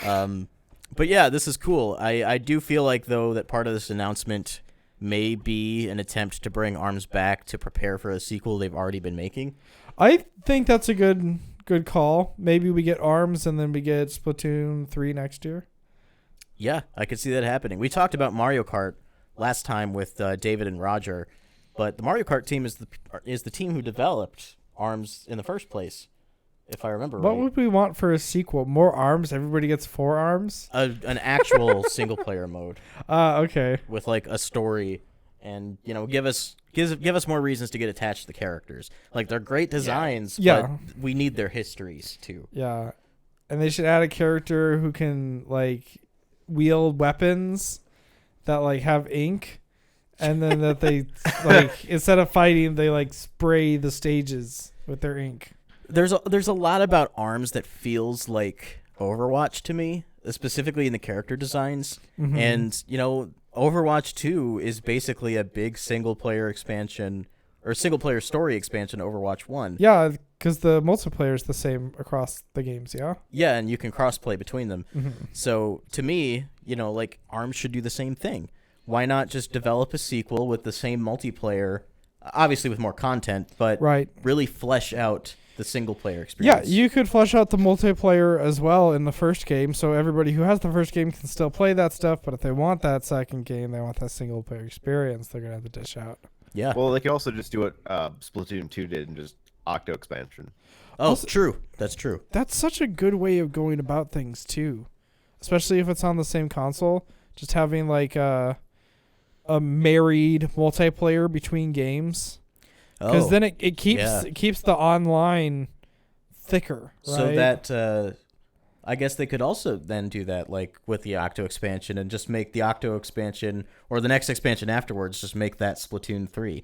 But yeah, this is cool. I do feel like, though, that part of this announcement may be an attempt to bring ARMS back to prepare for a sequel they've already been making.
I think that's a good call. Maybe we get ARMS and then we get Splatoon 3 next year.
Yeah, I could see that happening. We talked about Mario Kart last time with David and Roger, but the Mario Kart team is the team who developed ARMS in the first place, if I remember
What
right.
would we want for a sequel? More arms? Everybody gets 4 arms?
An actual single-player mode
Okay.
with, like, a story and, you know, give us more reasons to get attached to the characters. Like, they're great designs,
Yeah.
but we need their histories, too.
Yeah. And they should add a character who can, like, wield weapons that, like, have ink. And then that they, like, instead of fighting, they, like, spray the stages with their ink.
There's a lot about ARMS that feels like Overwatch to me, specifically in the character designs.
Mm-hmm.
And, you know, Overwatch 2 is basically a big single-player expansion or single-player story expansion to Overwatch 1.
Yeah, Because the multiplayer is the same across the games, yeah?
Yeah, and you can cross-play between them.
Mm-hmm.
So to me, like ARMS should do the same thing. Why not just develop a sequel with the same multiplayer, obviously with more content, but
Right.
really flesh out the single-player
Yeah,
experience?
you could flesh out the multiplayer as well in the first game, so everybody who has the first game can still play that stuff, but if they want that second game, they want that single-player experience, they're going to have to dish out.
Yeah.
Well, they can also just do what Splatoon 2 did and just Octo expansion.
Oh,
also-
true. That's true.
That's such a good way of going about things, too. Especially if it's on the same console. Just having, like, a married multiplayer between games. Because then it keeps the online thicker, right?
So that I guess they could also then do that, like with the Octo expansion, and just make the Octo expansion or the next expansion afterwards, just make that Splatoon 3,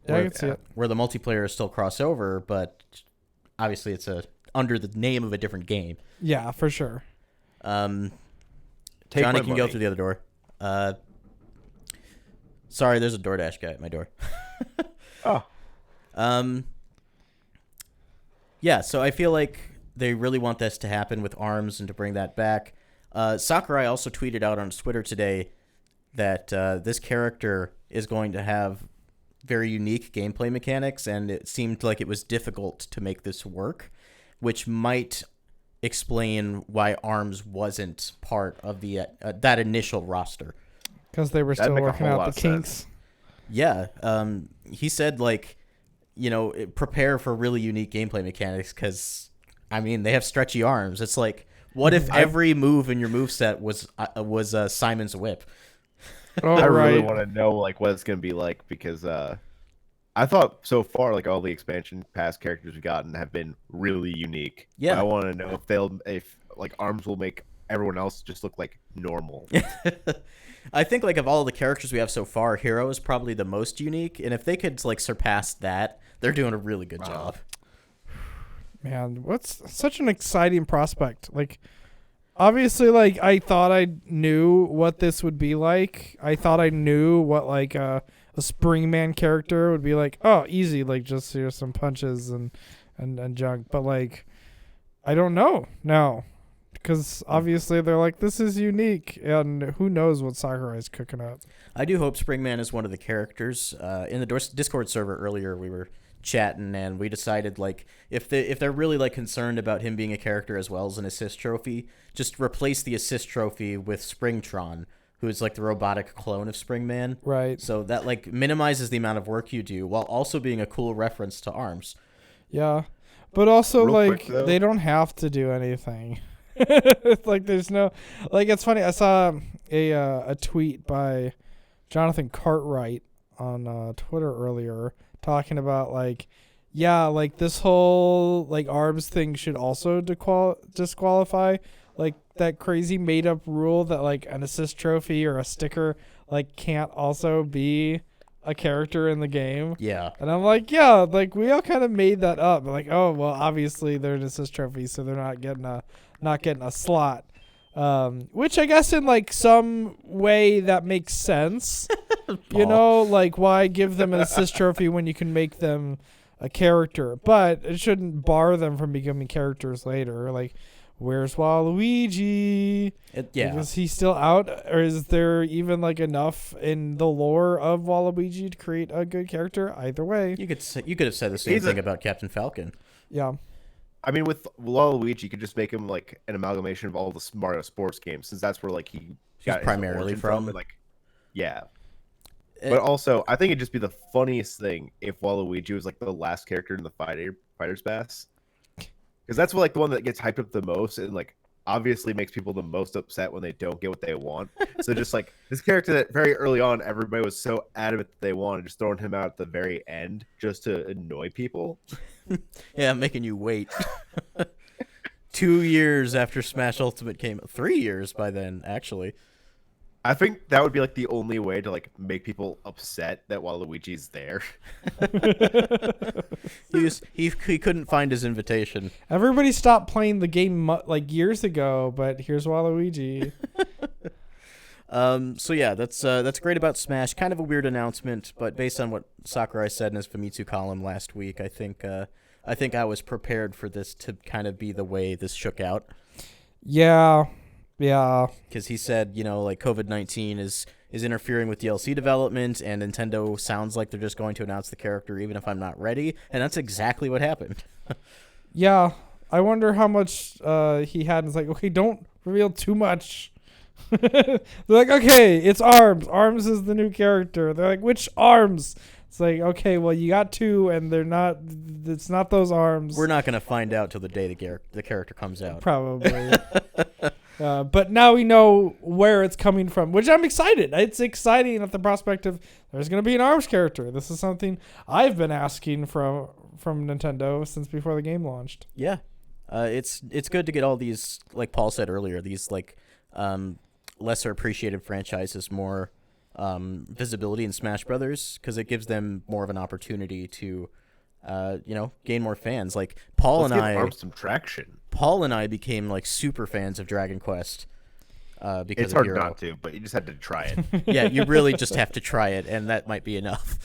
Yeah, I can see it.
where the multiplayer is still crossover, but obviously it's under the name of a different game.
Yeah, for sure.
Johnny
Take my
can go
money.
through the other door. Sorry, there's a DoorDash guy at my door.
Oh,
Yeah, so I feel like they really want this to happen with ARMS and to bring that back. Sakurai also tweeted out on his Twitter today that this character is going to have very unique gameplay mechanics, and it seemed like it was difficult to make this work, which might explain why ARMS wasn't part of the that initial roster.
Because they were
That'd
still
make a
working
whole
out
lot
the
of
kinks.
sense.
Yeah, he said, like, prepare for really unique gameplay mechanics because, I mean, they have stretchy arms. It's like, what if every move in your moveset was Simon's whip?
Oh,
I really
right.
want to know like what it's gonna be like because I thought so far like all the expansion pass characters we've gotten have been really unique.
Yeah.
But I want to know if like ARMS will make everyone else just look like normal.
I think, like, of all the characters we have so far, Hero is probably the most unique, and if they could, like, surpass that, they're doing a really good job.
Man, what's such an exciting prospect. Like, obviously, like, I thought I knew what this would be like. I thought I knew what, like, a Springman character would be like. Oh, easy, like, just here's some punches and junk. But, like, I don't know now. Because obviously they're like, this is unique, and who knows what Sakurai's cooking up.
I do hope Springman is one of the characters. In the Discord server earlier, we were chatting, and we decided, like, if they're really, like, concerned about him being a character as well as an assist trophy, just replace the assist trophy with Springtron, who is, like, the robotic clone of Springman.
Right.
So that, like, minimizes the amount of work you do while also being a cool reference to ARMS.
Yeah. But also,
Real
like,
quick, though.
they don't have to do anything. It's like, there's no... Like, it's funny. I saw a tweet by Jonathan Cartwright on Twitter earlier talking about, like, yeah, like, this whole, like, ARMS thing should also disqualify, like, that crazy made-up rule that, like, an assist trophy or a sticker, like, can't also be a character in the game.
Yeah.
And I'm like, yeah, like, we all kind of made that up. Like, oh, well, obviously they're an assist trophy, so they're not getting a slot. Which I guess in, like, some way that makes sense. You know, like, why give them an assist trophy when you can make them a character? But it shouldn't bar them from becoming characters later. Like, where's Waluigi?
Yeah.
Like, is he still out? Or is there even, like, enough in the lore of Waluigi to create a good character? Either way.
You could have said the same thing about Captain Falcon.
Yeah.
I mean, with Waluigi, you could just make him like an amalgamation of all the Mario sports games, since that's where like he got his
primarily
origin
from.
and, like, yeah. But also, I think it'd just be the funniest thing if Waluigi was like the last character in the Fighter's Pass, because that's like the one that gets hyped up the most, and like obviously makes people the most upset when they don't get what they want. So just like this character that very early on everybody was so adamant that they wanted, just throwing him out at the very end just to annoy people.
Yeah, making you wait. 2 years after Smash Ultimate came, 3 years by then, actually.
I think that would be like the only way to like make people upset that Waluigi's there.
He couldn't find his invitation.
Everybody stopped playing the game like years ago, but here's Waluigi.
So yeah, that's great about Smash. Kind of a weird announcement, but based on what Sakurai said in his Famitsu column last week, I think I think I was prepared for this to kind of be the way this shook out.
Yeah.
Because he said, like COVID-19 is interfering with DLC development, and Nintendo sounds like they're just going to announce the character even if I'm not ready, and that's exactly what happened.
Yeah. I wonder how much he had. It's like, okay, don't reveal too much. They're like, okay, it's Arms. Arms is the new character. They're like, which Arms? It's like, okay, well, you got two, and they're not. It's not those Arms.
We're not going to find out till the day the character comes out.
Probably. But now we know where it's coming from, which I'm excited. It's exciting at the prospect of there's going to be an Arms character. This is something I've been asking from Nintendo since before the game launched.
Yeah. It's good to get all these, like Paul said earlier, these like lesser appreciated franchises more visibility in Smash Brothers, because it gives them more of an opportunity to gain more fans. Like
Let's give Arms some traction.
Paul and I became like super fans of Dragon Quest because
It's
of
hard
Hero.
not to, but you just had to try it.
Yeah, you really just have to try it, and that might be enough.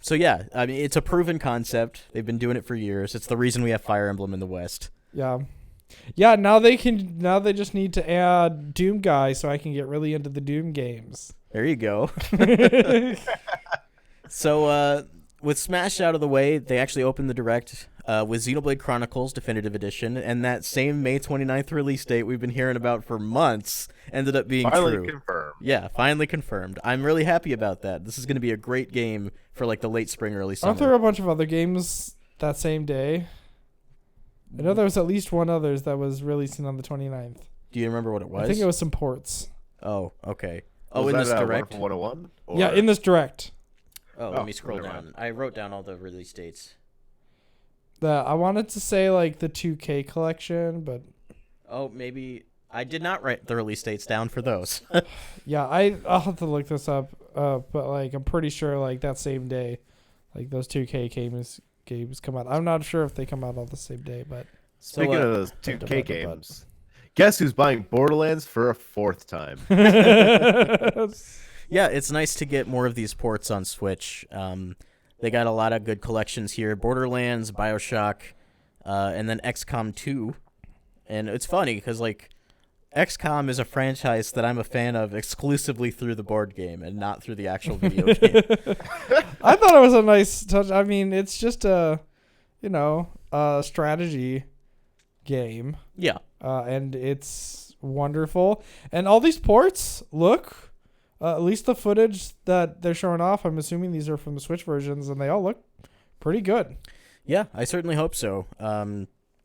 So yeah, I mean, it's a proven concept. They've been doing it for years. It's the reason we have Fire Emblem in the West.
Yeah. Now they just need to add Doom Guy so I can get really into the Doom games.
There you go. So with Smash out of the way, they actually opened the Direct with Xenoblade Chronicles Definitive Edition, and that same May 29th release date we've been hearing about for months ended up being
Finally
true.
confirmed.
Yeah, finally confirmed. I'm really happy about that. This is going to be a great game for like the late spring, early summer.
Aren't there a bunch of other games that same day? I know there was at least one others that was releasing on the 29th.
Do you remember what it was?
I think it was some ports.
Oh, okay. Oh,
Was
in
that,
this Direct?
101?
Yeah, in this Direct.
Oh,
Oh,
let me scroll
never
down.
mind.
I wrote down all the release dates.
I wanted to say like the 2K collection, but
Oh, maybe I did not write the release dates down for those.
yeah, I'll have to look this up. But like I'm pretty sure like that same day, like those 2K games come out. I'm not sure if they come out on the same day, but
Speaking of those 2K games, guess who's buying Borderlands for a fourth time?
Yeah, it's nice to get more of these ports on Switch. They got a lot of good collections here. Borderlands, BioShock, and then XCOM 2. And it's funny because, like, XCOM is a franchise that I'm a fan of exclusively through the board game and not through the actual video game.
I thought it was a nice touch. I mean, it's just a strategy game.
Yeah.
And it's wonderful. And all these ports look, at least the footage that they're showing off, I'm assuming these are from the Switch versions, and they all look pretty good.
Yeah, I certainly hope so.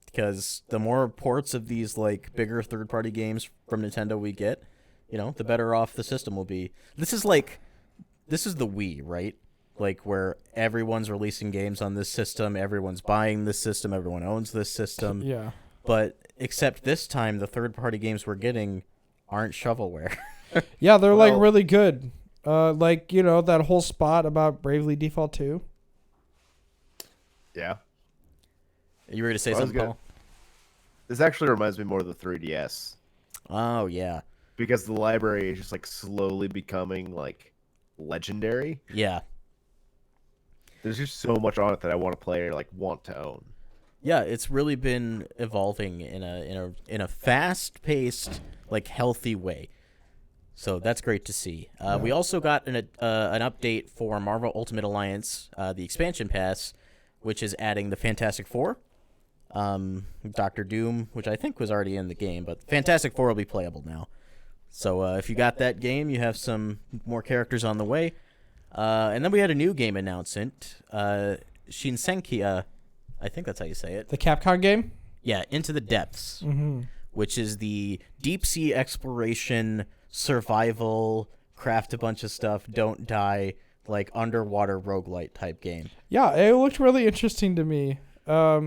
Because the more ports of these like bigger third-party games from Nintendo we get, the better off the system will be. This is the Wii, right? Like where everyone's releasing games on this system, everyone's buying this system, everyone owns this system.
Yeah.
But except this time, the third-party games we're getting aren't shovelware.
Yeah, they're like
Well-
really good. That whole spot about Bravely Default 2.
Yeah.
You were going to say
Well, that was
something,
good.
Paul?
This actually reminds me more of the 3DS.
Oh, yeah.
Because the library is just like slowly becoming like legendary.
Yeah.
There's just so much on it that I want to play or like want to own.
Yeah, it's really been evolving in a fast-paced, like healthy way. So that's great to see. We also got an update for Marvel Ultimate Alliance, the expansion pass, which is adding the Fantastic Four, Doctor Doom, which I think was already in the game, but Fantastic Four will be playable now. So if you got that game, you have some more characters on the way. And then we had a new game announcement, Shinsenki, I think that's how you say it.
The Capcom game?
Yeah, Into the Depths,
Mm-hmm.
which is the deep sea exploration, survival, craft a bunch of stuff, don't die, like underwater roguelite type game.
Yeah, it looked really interesting to me. I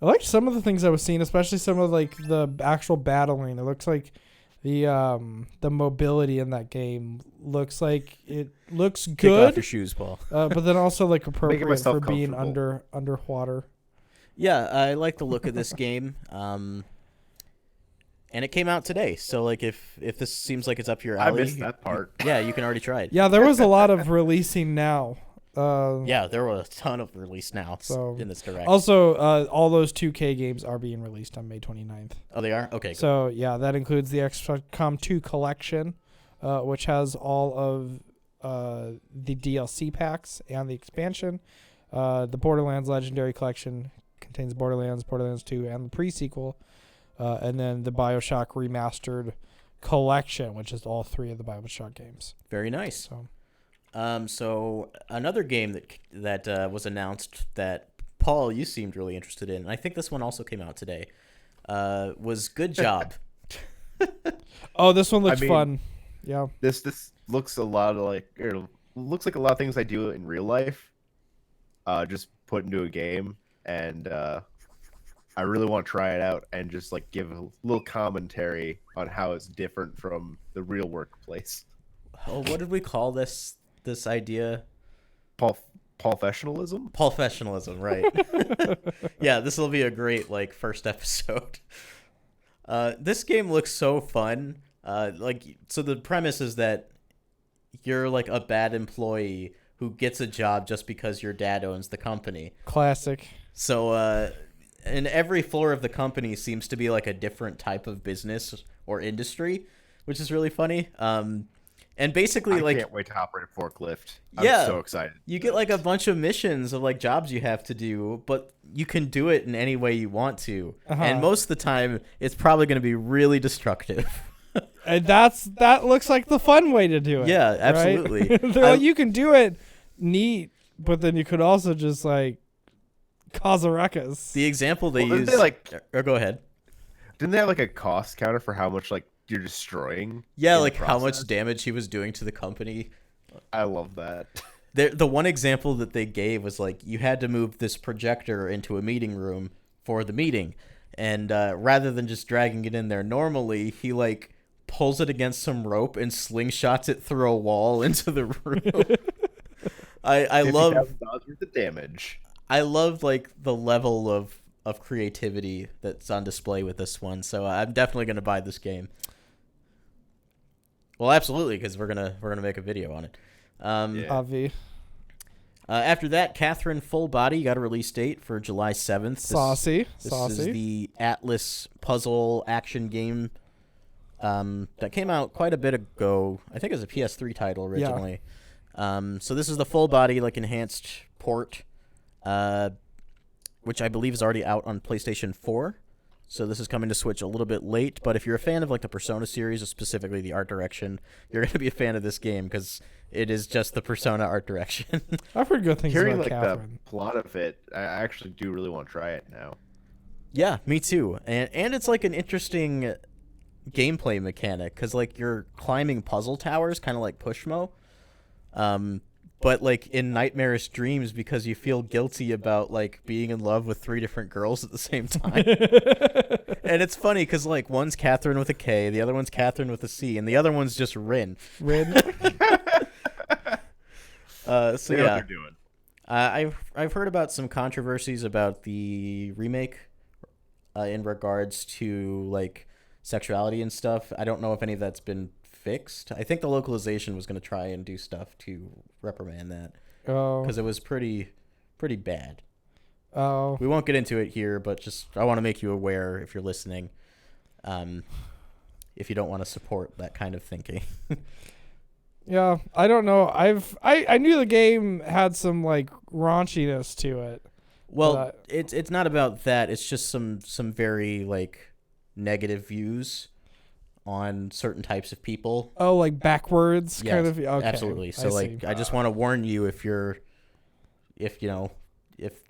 liked some of the things I was seeing, especially some of like the actual battling. It looks like the mobility in that game looks like it looks
Kick off
good,
your shoes, Paul.
but then also like appropriate
myself
for being
comfortable.
underwater.
Yeah, I like the look of this game. And it came out today, so like if this seems like it's up your
I
alley,
missed that part.
yeah, you can already try it.
Yeah, there was a lot of releasing now.
Yeah, there were a ton of release now
So
in this direct.
also, all those 2K games are being released on May 29th.
Oh, they are? Okay, cool.
So yeah, that includes the XCOM 2 collection, which has all of the DLC packs and the expansion. The Borderlands Legendary Collection contains Borderlands 2, and the pre-sequel, and then the BioShock Remastered Collection, which is all 3 of the BioShock games.
Very nice.
So
So another game that was announced that, Paul, you seemed really interested in, and I think this one also came out today, was Good Job.
oh, this one looks
I mean,
fun. Yeah.
This looks a lot like looks like a lot of things I do in real life. Just put into a game, and I really want to try it out and just like give a little commentary on how it's different from the real workplace.
Oh, what did we call this idea?
Professionalism?
Professionalism, right. Yeah, this will be a great like first episode. This game looks so fun. So the premise is that you're like a bad employee who gets a job just because your dad owns the company.
Classic.
So and every floor of the company seems to be like a different type of business or industry, which is really funny. And basically,
I can't wait to operate a forklift.
Yeah,
I'm so excited.
You get like a bunch of missions of like jobs you have to do, but you can do it in any way you want to. And most of the time, it's probably going to be really destructive.
And that looks like the fun way to do it.
Yeah, absolutely.
Right? They're like, you can do it neat, but then you could also just like cause a ruckus.
The example they use. Or go ahead.
Didn't they have like a cost counter for how much like you're destroying?
Yeah, like how much damage he was doing to the company.
I love that.
The one example that they gave was like you had to move this projector into a meeting room for the meeting, and rather than just dragging it in there normally, he like pulls it against some rope and slingshots it through a wall into the room. I love
worth of damage.
I love like the level of creativity that's on display with this one, so I'm definitely gonna buy this game. Well, absolutely, because we're gonna make a video on it.
Avi.
After that, Catherine Full Body got a release date for July 7th.
Saucy.
This is the Atlas puzzle action game that came out quite a bit ago. I think it was a PS3 title originally. Yeah. So this is the full body, like enhanced port, which I believe is already out on PlayStation 4. So this is coming to Switch a little bit late, but if you're a fan of like the Persona series, or specifically the art direction, you're going to be a fan of this game because it is just the Persona art direction.
I've heard good things
Hearing
about
like
Catherine.
the plot of it, I actually do really want to try it now.
Yeah, me too. And it's like an interesting gameplay mechanic because like you're climbing puzzle towers, kind of like Pushmo. But like in nightmarish dreams because you feel guilty about like being in love with 3 different girls at the same time. And it's funny because like one's Catherine with a K, the other one's Catherine with a C, and the other one's just Rin.
Rin.
So
they know
yeah,
what they're doing.
I've heard about some controversies about the remake in regards to like sexuality and stuff. I don't know if any of that's been fixed. I think the localization was going to try and do stuff to reprimand that because it was pretty bad.
Oh,
We won't get into it here, but just I want to make you aware if you're listening, if you don't want to support that kind of thinking.
yeah. I don't know. I knew the game had some like raunchiness to it.
Well, it's not about that. It's just some very like negative views on certain types of people.
Oh, like backwards
Yes,
kind of. Okay,
absolutely. So I just want to warn you if you're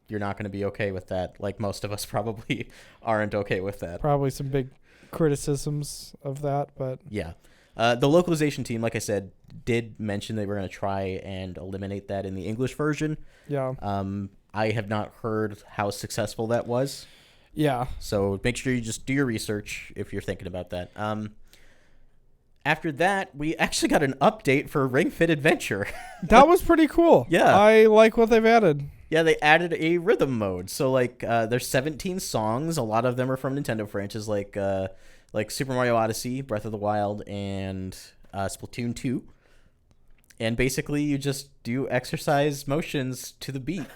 not going to be okay with that, like most of us probably aren't okay with that.
Probably some big criticisms of that, but
Yeah. The localization team, like I said, did mention they were going to try and eliminate that in the English version.
yeah,
I have not heard how successful that was.
yeah.
So make sure you just do your research if you're thinking about that. After that, we actually got an update for Ring Fit Adventure.
That was pretty cool.
Yeah.
I like what they've added.
Yeah, they added a rhythm mode. So like there's 17 songs. A lot of them are from Nintendo franchises like Super Mario Odyssey, Breath of the Wild, and Splatoon 2. And basically, you just do exercise motions to the beat.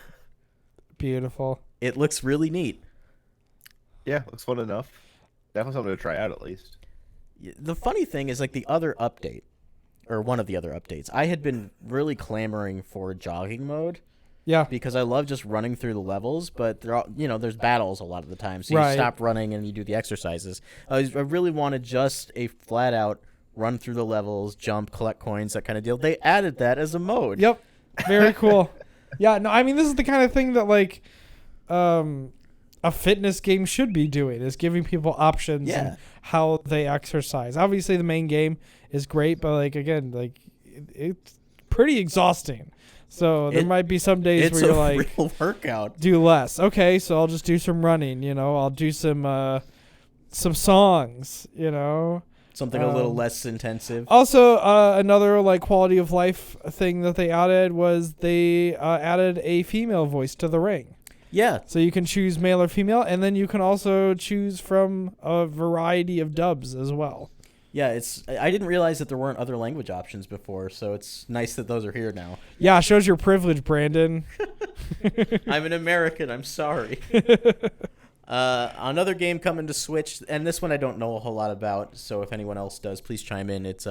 Beautiful.
It looks really neat.
Yeah, looks fun enough. Definitely something to try out at least.
The funny thing is, like, the other update, or one of the other updates, I had been really clamoring for jogging mode.
Yeah.
Because I love just running through the levels, but there's battles a lot of the time, so you
Right.
stop running and you do the exercises. I really wanted just a flat out run through the levels, jump, collect coins, that kind of deal. They added that as a mode.
Yep. Very cool. Yeah. No, I mean, this is the kind of thing that like, a fitness game should be doing, is giving people options in how they exercise. Obviously, the main game is great, but like again, like it's pretty exhausting. So there might be some days where you're like,
real workout.
Do less. Okay, so I'll just do some running. I'll do some songs.
Something a little less intensive.
Also, another like quality of life thing that they added was they added a female voice to the ring.
Yeah.
So you can choose male or female, and then you can also choose from a variety of dubs as well.
Yeah, I didn't realize that there weren't other language options before, so it's nice that those are here now.
Yeah, it shows your privilege, Brandon.
I'm an American. I'm sorry. Another game coming to Switch, and this one I don't know a whole lot about, so if anyone else does, please chime in. It's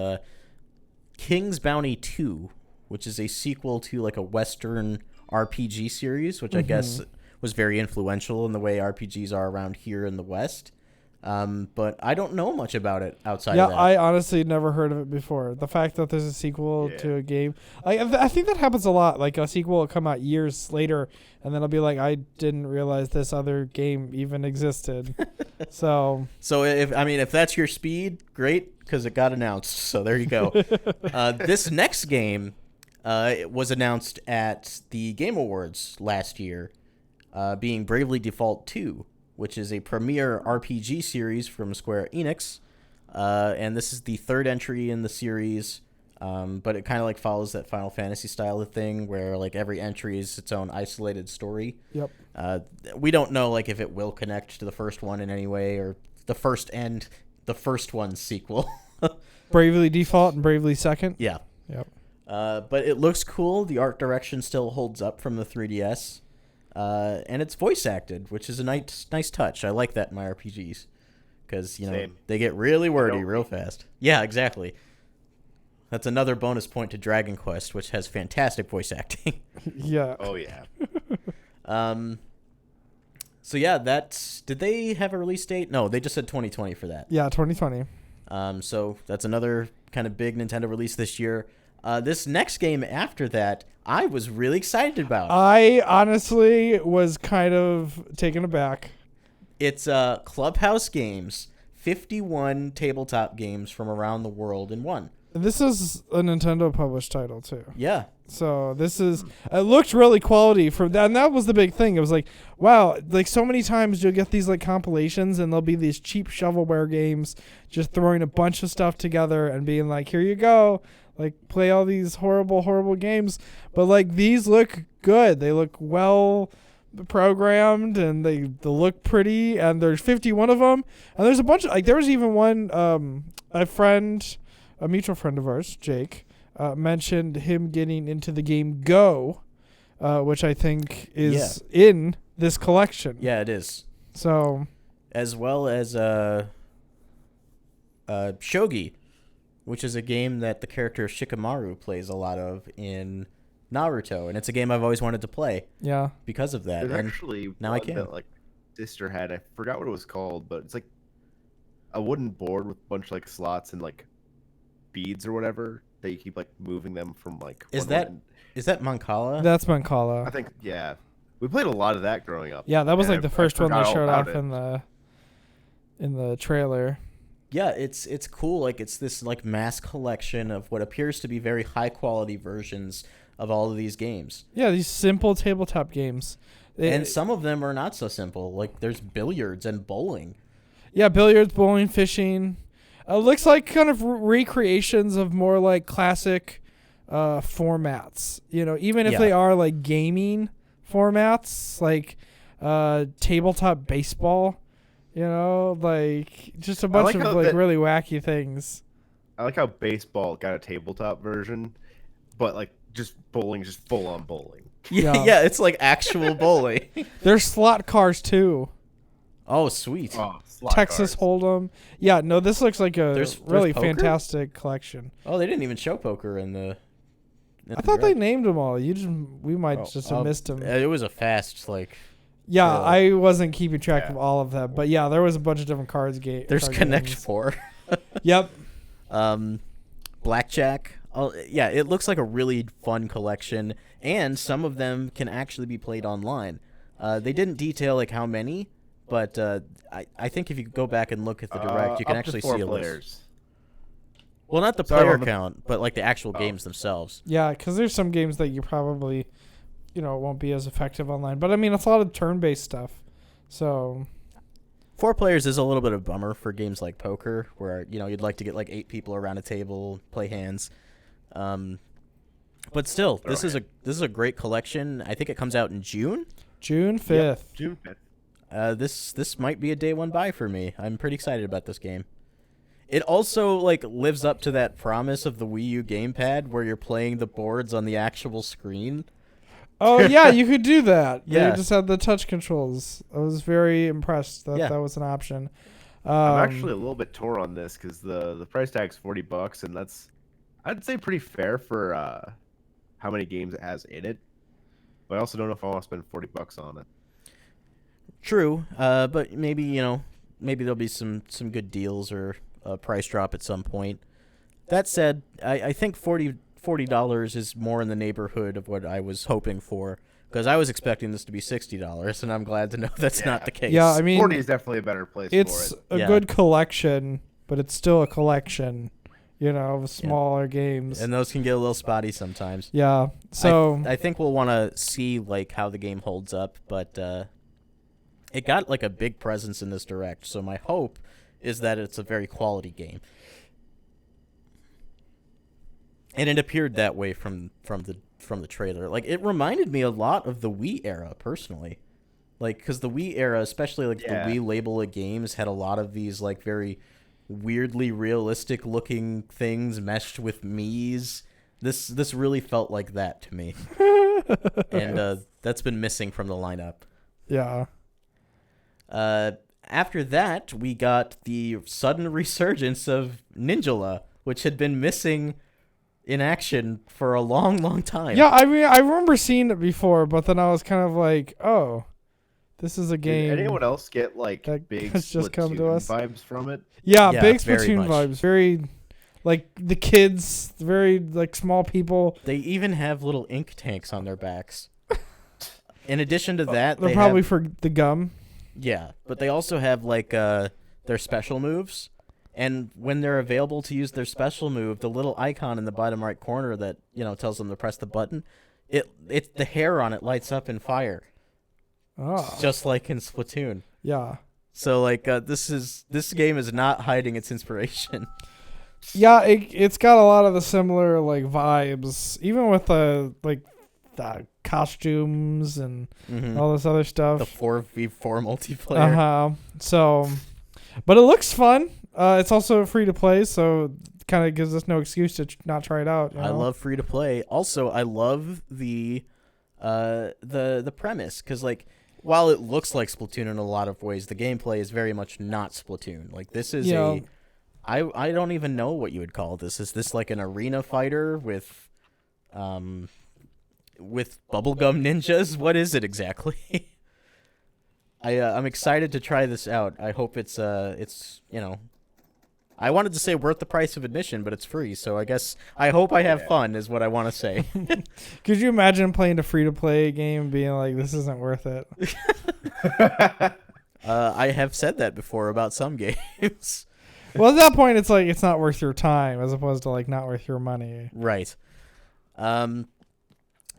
King's Bounty 2, which is a sequel to like a Western RPG series, which I guess was very influential in the way RPGs are around here in the West. But I don't know much about it outside of that.
Yeah, I honestly never heard of it before. The fact that there's a sequel to a game, I think that happens a lot. Like a sequel will come out years later, and then I'll be like, I didn't realize this other game even existed. So
if that's your speed, great, because it got announced. So there you go. This next game was announced at the Game Awards last year, being Bravely Default 2. Which is a premier RPG series from Square Enix. And this is the third entry in the series, but it kind of like follows that Final Fantasy style of thing where like every entry is its own isolated story.
Yep.
We don't know like if it will connect to the first one in any way or the first one's sequel.
Bravely Default and Bravely Second.
Yeah.
Yep.
But it looks cool. The art direction still holds up from the 3DS. And it's voice acted, which is a nice touch. I like that in my RPGs because they get really wordy real fast. Yeah, exactly. That's another bonus point to Dragon Quest, which has fantastic voice acting.
Yeah.
Oh yeah.
So yeah, did they have a release date? No, they just said 2020 for that.
Yeah, 2020.
So that's another kind of big Nintendo release this year. This next game after that, I was really excited about.
I honestly was kind of taken aback.
It's Clubhouse Games, 51 tabletop games from around the world in one.
This is a Nintendo published title too.
Yeah.
So it looked really quality from that, and that was the big thing. It was like, wow, like so many times you'll get these like compilations, and there'll be these cheap shovelware games just throwing a bunch of stuff together and being like, here you go. Like, play all these horrible games. But, like, these look good. They look well programmed, and they look pretty. And there's 51 of them. And there's a bunch of, like, there was even one, a mutual friend of ours, Jake, mentioned him getting into the game Go, which I think is in this collection.
Yeah, it is.
So.
As well as Shogi, which is a game that the character Shikamaru plays a lot of in Naruto, and it's a game I've always wanted to play.
Yeah.
Because of that.
There's actually
now I can.
That, like, sister had. I forgot what it was called, but it's like a wooden board with a bunch of like slots and like beads or whatever that you keep like moving them from like.
Is that Mancala?
That's Mancala.
I think we played a lot of that growing up.
Yeah, that was like the first one they showed off
it.
in the trailer.
Yeah, it's cool. Like it's this like mass collection of what appears to be very high quality versions of all of these games.
Yeah, these simple tabletop games.
And some of them are not so simple. Like there's billiards and bowling.
Yeah, billiards, bowling, fishing. Looks like kind of recreations of more like classic formats. Even if they are like gaming formats, like tabletop baseball. Like just a bunch of like really wacky things.
I like how baseball got a tabletop version, but like just bowling, just full on bowling.
Yeah,
Yeah.
it's like actual bowling.
There's slot cars too.
Oh, sweet.
Oh, slot
Texas
cars.
Hold'em. Yeah, no, this looks like a
There's
really
poker?
fantastic collection.
Oh, they didn't even show poker in the.
I thought they named them all. We might
Oh,
just have missed them.
It was a fast
Yeah,
really.
I wasn't keeping track
Yeah.
of all of them, but yeah, there was a bunch of different cards.
There's
card
Connect
games.
4.
Yep.
Blackjack. Oh, yeah, it looks like a really fun collection, and some of them can actually be played online. They didn't detail like how many, but I think if you go back and look at the direct, you can
Up to
actually
4
see a list.
players.
Well, not the
Sorry,
player
on the-
count, but like the actual games themselves.
Yeah, because there's some games that you probably, won't be as effective online. But I mean, it's a lot of turn-based stuff. So
4 players is a little bit of a bummer for games like poker, where you'd like to get like 8 people around a table, play hands. But still, this is a great collection. I think it comes out in June.
June 5th.
Yep, June 5th.
This might be a day one buy for me. I'm pretty excited about this game. It also like lives up to that promise of the Wii U gamepad, where you're playing the boards on the actual screen.
Oh yeah, you could do that.
Yeah.
They just had the touch controls. I was very impressed that
Yeah.
that was an option.
I'm actually a little bit torn on this because the price tag's $40, and that's I'd say pretty fair for how many games it has in it. But I also don't know if I want to spend $40 on it.
True, but maybe maybe there'll be some good deals or a price drop at some point. That said, I think $40 is more in the neighborhood of what I was hoping for, because I was expecting this to be $60, and I'm glad to know that's not the case.
Yeah, I mean,
40 is definitely a better place
it's
for it.
a
Yeah.
good collection, but it's still a collection, of smaller games.
And those can get a little spotty sometimes.
Yeah. So
I think we'll want to see like how the game holds up, but it got like a big presence in this direct, so my hope is that it's a very quality game. And it appeared that way from the trailer. Like, it reminded me a lot of the Wii era, personally. Like, because the Wii era, especially like
Yeah.
the Wii label of games, had a lot of these like very weirdly realistic looking things meshed with Mii's. This really felt like that to me, and that's been missing from the lineup.
yeah.
After that, we got the sudden resurgence of Ninjala, which had been missing in action for a long, long time.
Yeah, I mean, I remember seeing it before, but then I was kind of like, oh, this is a game.
Did anyone else get like
that
big
has just come to
Splatoon
us?
vibes from it?
Yeah,
Yeah,
big
very
Splatoon
much.
vibes. Very, like, the kids, very, like, small people.
They even have little ink tanks on their backs. In addition to that,
They're
they
probably
have,
for the gum.
yeah, but they also have like their special moves, and when they're available to use their special move, the little icon in the bottom right corner that tells them to press the button, it the hair on it lights up in fire,
Oh,
just like in Splatoon.
yeah.
So like this game is not hiding its inspiration.
Yeah, it's got a lot of the similar, like, vibes, even with the costumes and all this other stuff.
The 4v4 multiplayer.
So, but it looks fun. It's also free to play, so kind of gives us no excuse to not try it out.
I love free to play. Also, I love the premise, because like while it looks like Splatoon in a lot of ways, the gameplay is very much not Splatoon. Like, this is I don't even know what you would call this. Is this like an arena fighter with bubblegum ninjas? What is it exactly? I'm excited to try this out. I hope it's I wanted to say worth the price of admission, but it's free, so I hope I have fun is what I want to say.
Could you imagine playing a free to play game and being like, this isn't worth it?
I have said that before about some games.
Well, at that point, it's like it's not worth your time as opposed to like not worth your money.
Right.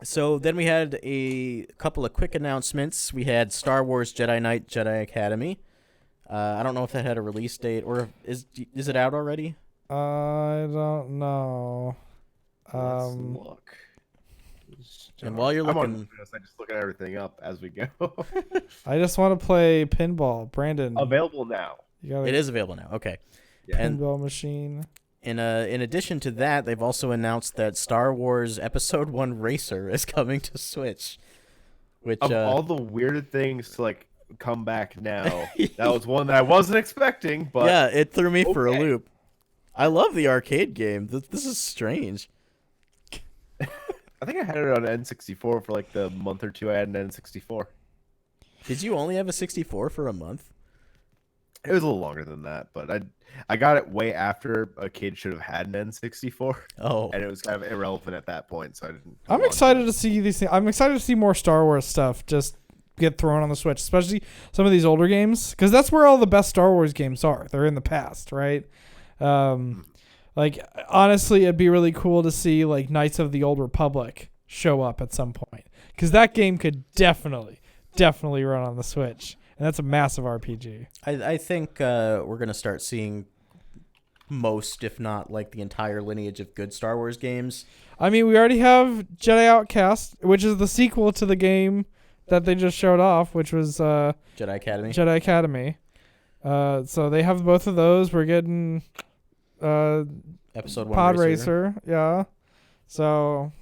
So then we had a couple of quick announcements. We had Star Wars Jedi Knight Jedi Academy. I don't know if that had a release date, or is it out already?
I don't know.
Let's look.
And while you're
I'm
looking,
on this, I just look at everything up as we go.
I just want to play pinball. Brandon,
Available now.
you got
it is available now. Okay.
Yeah.
And
pinball machine.
In addition to that, they've also announced that Star Wars Episode 1 Racer is coming to Switch. Which
Of all the weird things to like come back now, that was one that I wasn't expecting, but
yeah, it threw me for a
okay.
loop. I love the arcade game. This is strange.
I think I had it on N64 for like the month or two I had an N64.
Did you only have a 64 for a month?
It was a little longer than that, but I got it way after a kid should have had an N64.
Oh.
And it was kind of irrelevant at that point, so I didn't.
I'm excited to see these things. I'm excited to see more Star Wars stuff just get thrown on the Switch, especially some of these older games, because that's where all the best Star Wars games are. They're in the past, right? Like, honestly, it'd be really cool to see like Knights of the Old Republic show up at some point, because that game could definitely run on the Switch, and that's a massive RPG.
I think we're going to start seeing most, if not like the entire lineage of good Star Wars games.
I mean, we already have Jedi Outcast, which is the sequel to the game that they just showed off, which was
Jedi Academy.
Jedi Academy. So they have both of those. We're getting
Episode 1
Pod
Racer.
Racer. Yeah. So,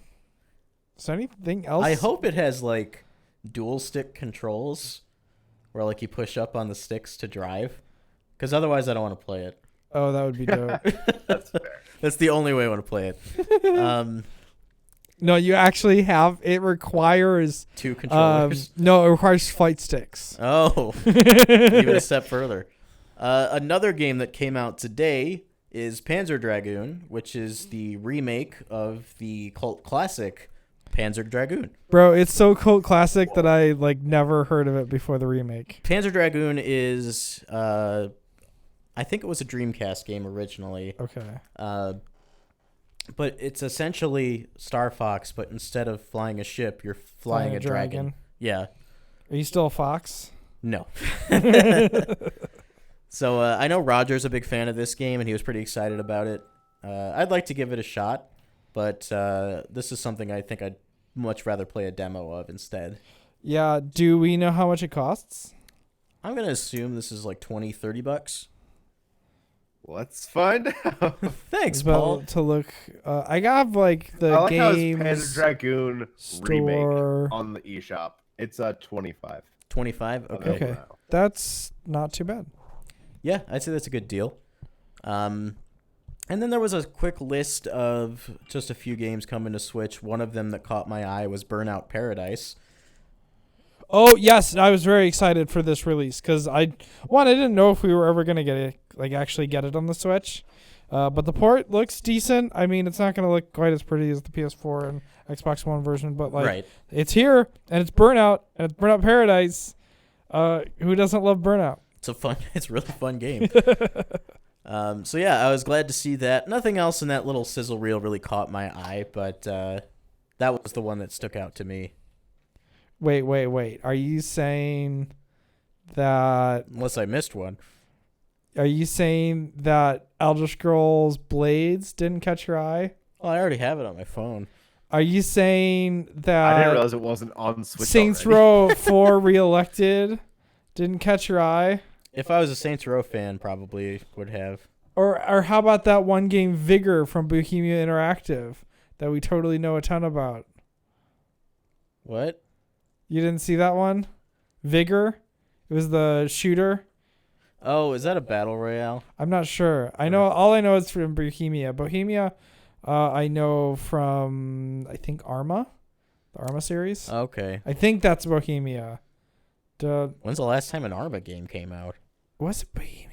is there anything else?
I hope it has like dual stick controls where like you push up on the sticks to drive, because otherwise I don't want to play it.
Oh, that would be dope.
That's fair.
That's the only way I want to play it.
No, you actually have. It requires
2 controllers.
No, it requires flight sticks.
Oh, even a step further. Another game that came out today is Panzer Dragoon, which is the remake of the cult classic Panzer Dragoon.
Bro, it's so cult classic that I like never heard of it before the remake.
Panzer Dragoon is, I think it was a Dreamcast game originally.
Okay.
But it's essentially Star Fox, but instead of flying a ship, you're flying a dragon. Yeah.
Are you still a fox?
No. So I know Roger's a big fan of this game, and he was pretty excited about it. I'd like to give it a shot, but this is something I think I'd much rather play a demo of instead.
Yeah. Do we know how much it costs?
I'm going to assume this is like $20-$30.
Let's find out.
Thanks,
But
Paul.
to look, I got like the
I like how it's
games
Panzer Dragoon
store.
remake on the eShop. It's 25.
25? Okay.
Okay. That's not too bad.
Yeah, I'd say that's a good deal. And then there was a quick list of just a few games coming to Switch. One of them that caught my eye was Burnout Paradise.
Oh yes, I was very excited for this release because I didn't know if we were ever gonna get it, like actually get it on the Switch, but the port looks decent. I mean, it's not gonna look quite as pretty as the PS4 and Xbox One version, but like
Right.
it's here and it's Burnout and it's Burnout Paradise. Who doesn't love Burnout?
It's a really fun game. So yeah, I was glad to see that. Nothing else in that little sizzle reel really caught my eye, but that was the one that stuck out to me.
Wait. Are you saying that?
Unless I missed one.
Are you saying that Elder Scrolls Blades didn't catch your eye?
Well, I already have it on my phone.
Are you saying that
I didn't realize it wasn't on Switch
Saints
already.
Row 4 Reelected didn't catch your eye?
If I was a Saints Row fan, probably would have.
Or how about that one game Vigor from Bohemia Interactive that we totally know a ton about?
What?
You didn't see that one? Vigor? It was the shooter.
Oh, is that a battle royale?
I'm not sure. All I know is from Bohemia. Bohemia, I know from I think Arma, the Arma series.
Okay.
I think that's Bohemia.
When's the last time an Arma game came out?
Was it Bohemia?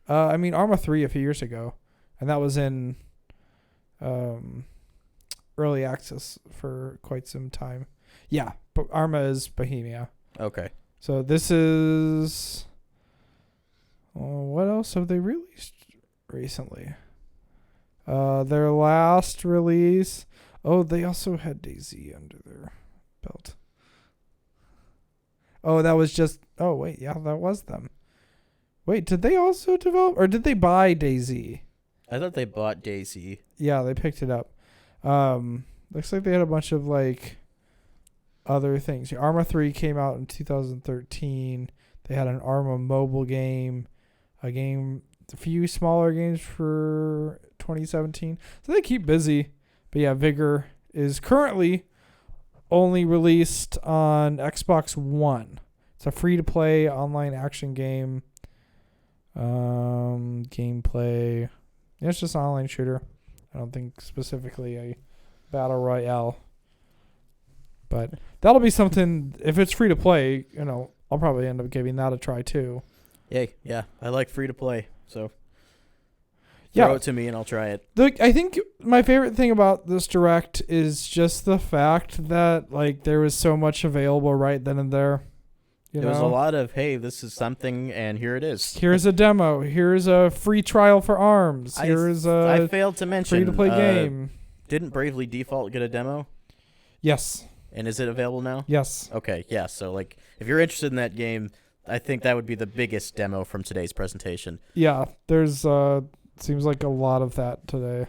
I mean Arma 3 a few years ago, and that was in early access for quite some time. Yeah, but Arma is Bohemia.
Okay.
So this is. What else have they released recently? Their last release. Oh, they also had DayZ under their belt. Oh, that was just. Oh, wait. Yeah, that was them. Wait, did they also develop. Or did they buy DayZ?
I thought they bought DayZ.
Yeah, they picked it up. Looks like they had a bunch of, like, other things. Arma 3 came out in 2013. They had an Arma mobile game. A few smaller games for 2017. So they keep busy. But yeah, Vigor is currently only released on Xbox One. It's a free-to-play online action game. Gameplay. Yeah, it's just an online shooter. I don't think specifically a battle royale. But that'll be something, if it's free-to-play, I'll probably end up giving that a try too.
Yay, yeah. I like free-to-play, so
Yeah.
throw it to me and I'll try it.
I think my favorite thing about this Direct is just the fact that there was so much available right then and there.
There was a lot of, hey, this is something, and here it is.
Here's a demo. Here's a free trial for ARMS.
I failed to mention
free-to-play game.
Didn't Bravely Default get a demo?
Yes.
And is it available now?
Yes.
Okay, yeah. So if you're interested in that game, I think that would be the biggest demo from today's presentation.
Yeah, there's seems like a lot of that today.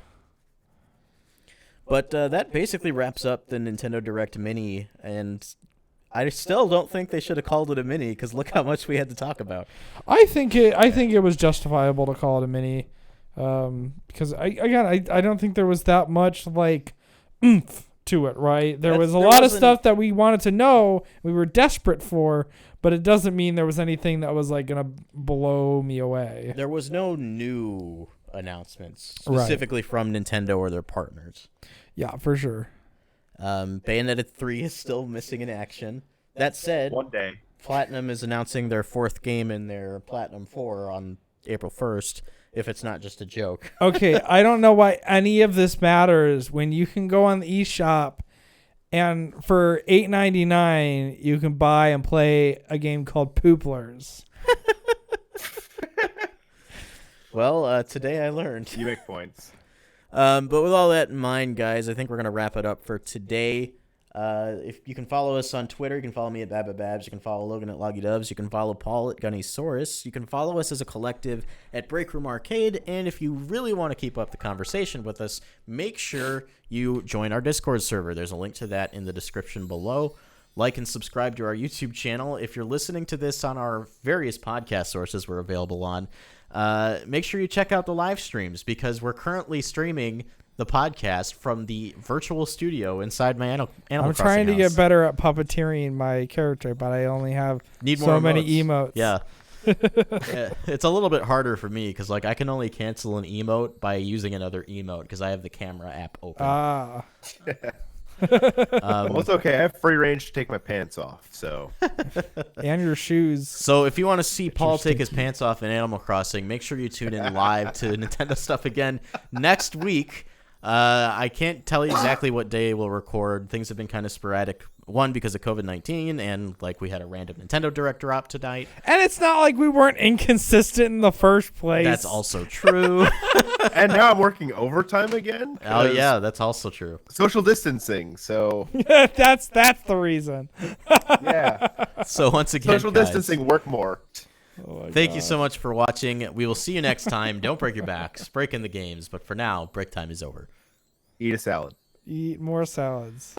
But that basically wraps up the Nintendo Direct Mini, and I still don't think they should have called it a mini because look how much we had to talk about.
I think it was justifiable to call it a mini, because I don't think there was that much oomph to it. Right, there was a lot of stuff that we wanted to know, we were desperate for, but it doesn't mean there was anything that was gonna blow me away.
There was no new announcements specifically from Nintendo or their partners.
Yeah, for sure.
Bayonetta 3 is still missing in action. That said,
one day
Platinum is announcing their 4th game in their Platinum 4 on April 1st, if it's not just a joke.
Okay, I don't know why any of this matters when you can go on the eShop and for $8.99 you can buy and play a game called Pooplers.
Well, today I learned.
you make points.
But with all that in mind, guys, I think we're going to wrap it up for today. If you can follow us on Twitter, you can follow me at Babababs. You can follow Logan at LoggyDubs. You can follow Paul at Gunnysaurus. You can follow us as a collective at Breakroom Arcade. And if you really want to keep up the conversation with us, make sure you join our Discord server. There's a link to that in the description below. Like and subscribe to our YouTube channel. If you're listening to this on our various podcast sources we're available on, make sure you check out the live streams because we're currently streaming the podcast from the virtual studio inside my Animal
I'm
Crossing
trying to
house.
get better at puppeteering my character, but I only have
Need
so
more
many emotes.
Yeah. Yeah, it's a little bit harder for me because I can only cancel an emote by using another emote because I have the camera app open.
Well, it's okay. I have free range to take my pants off, so.
And your shoes.
So if you want to see Paul take his pants off in Animal Crossing, make sure you tune in live to Nintendo Stuff Again next week. I can't tell you exactly what day we'll record. Things have been kind of sporadic. One, because of COVID-19, and we had a random Nintendo Direct drop tonight.
And it's not like we weren't inconsistent in the first place.
That's also true.
And now I'm working overtime again.
Oh, yeah, that's also true.
Social distancing, so.
that's the reason.
Yeah.
So once again,
Social distancing, work more.
Thank you so much for watching. We will see you next time. Don't break your backs. Break in the games. But for now, break time is over.
Eat a salad.
Eat more salads.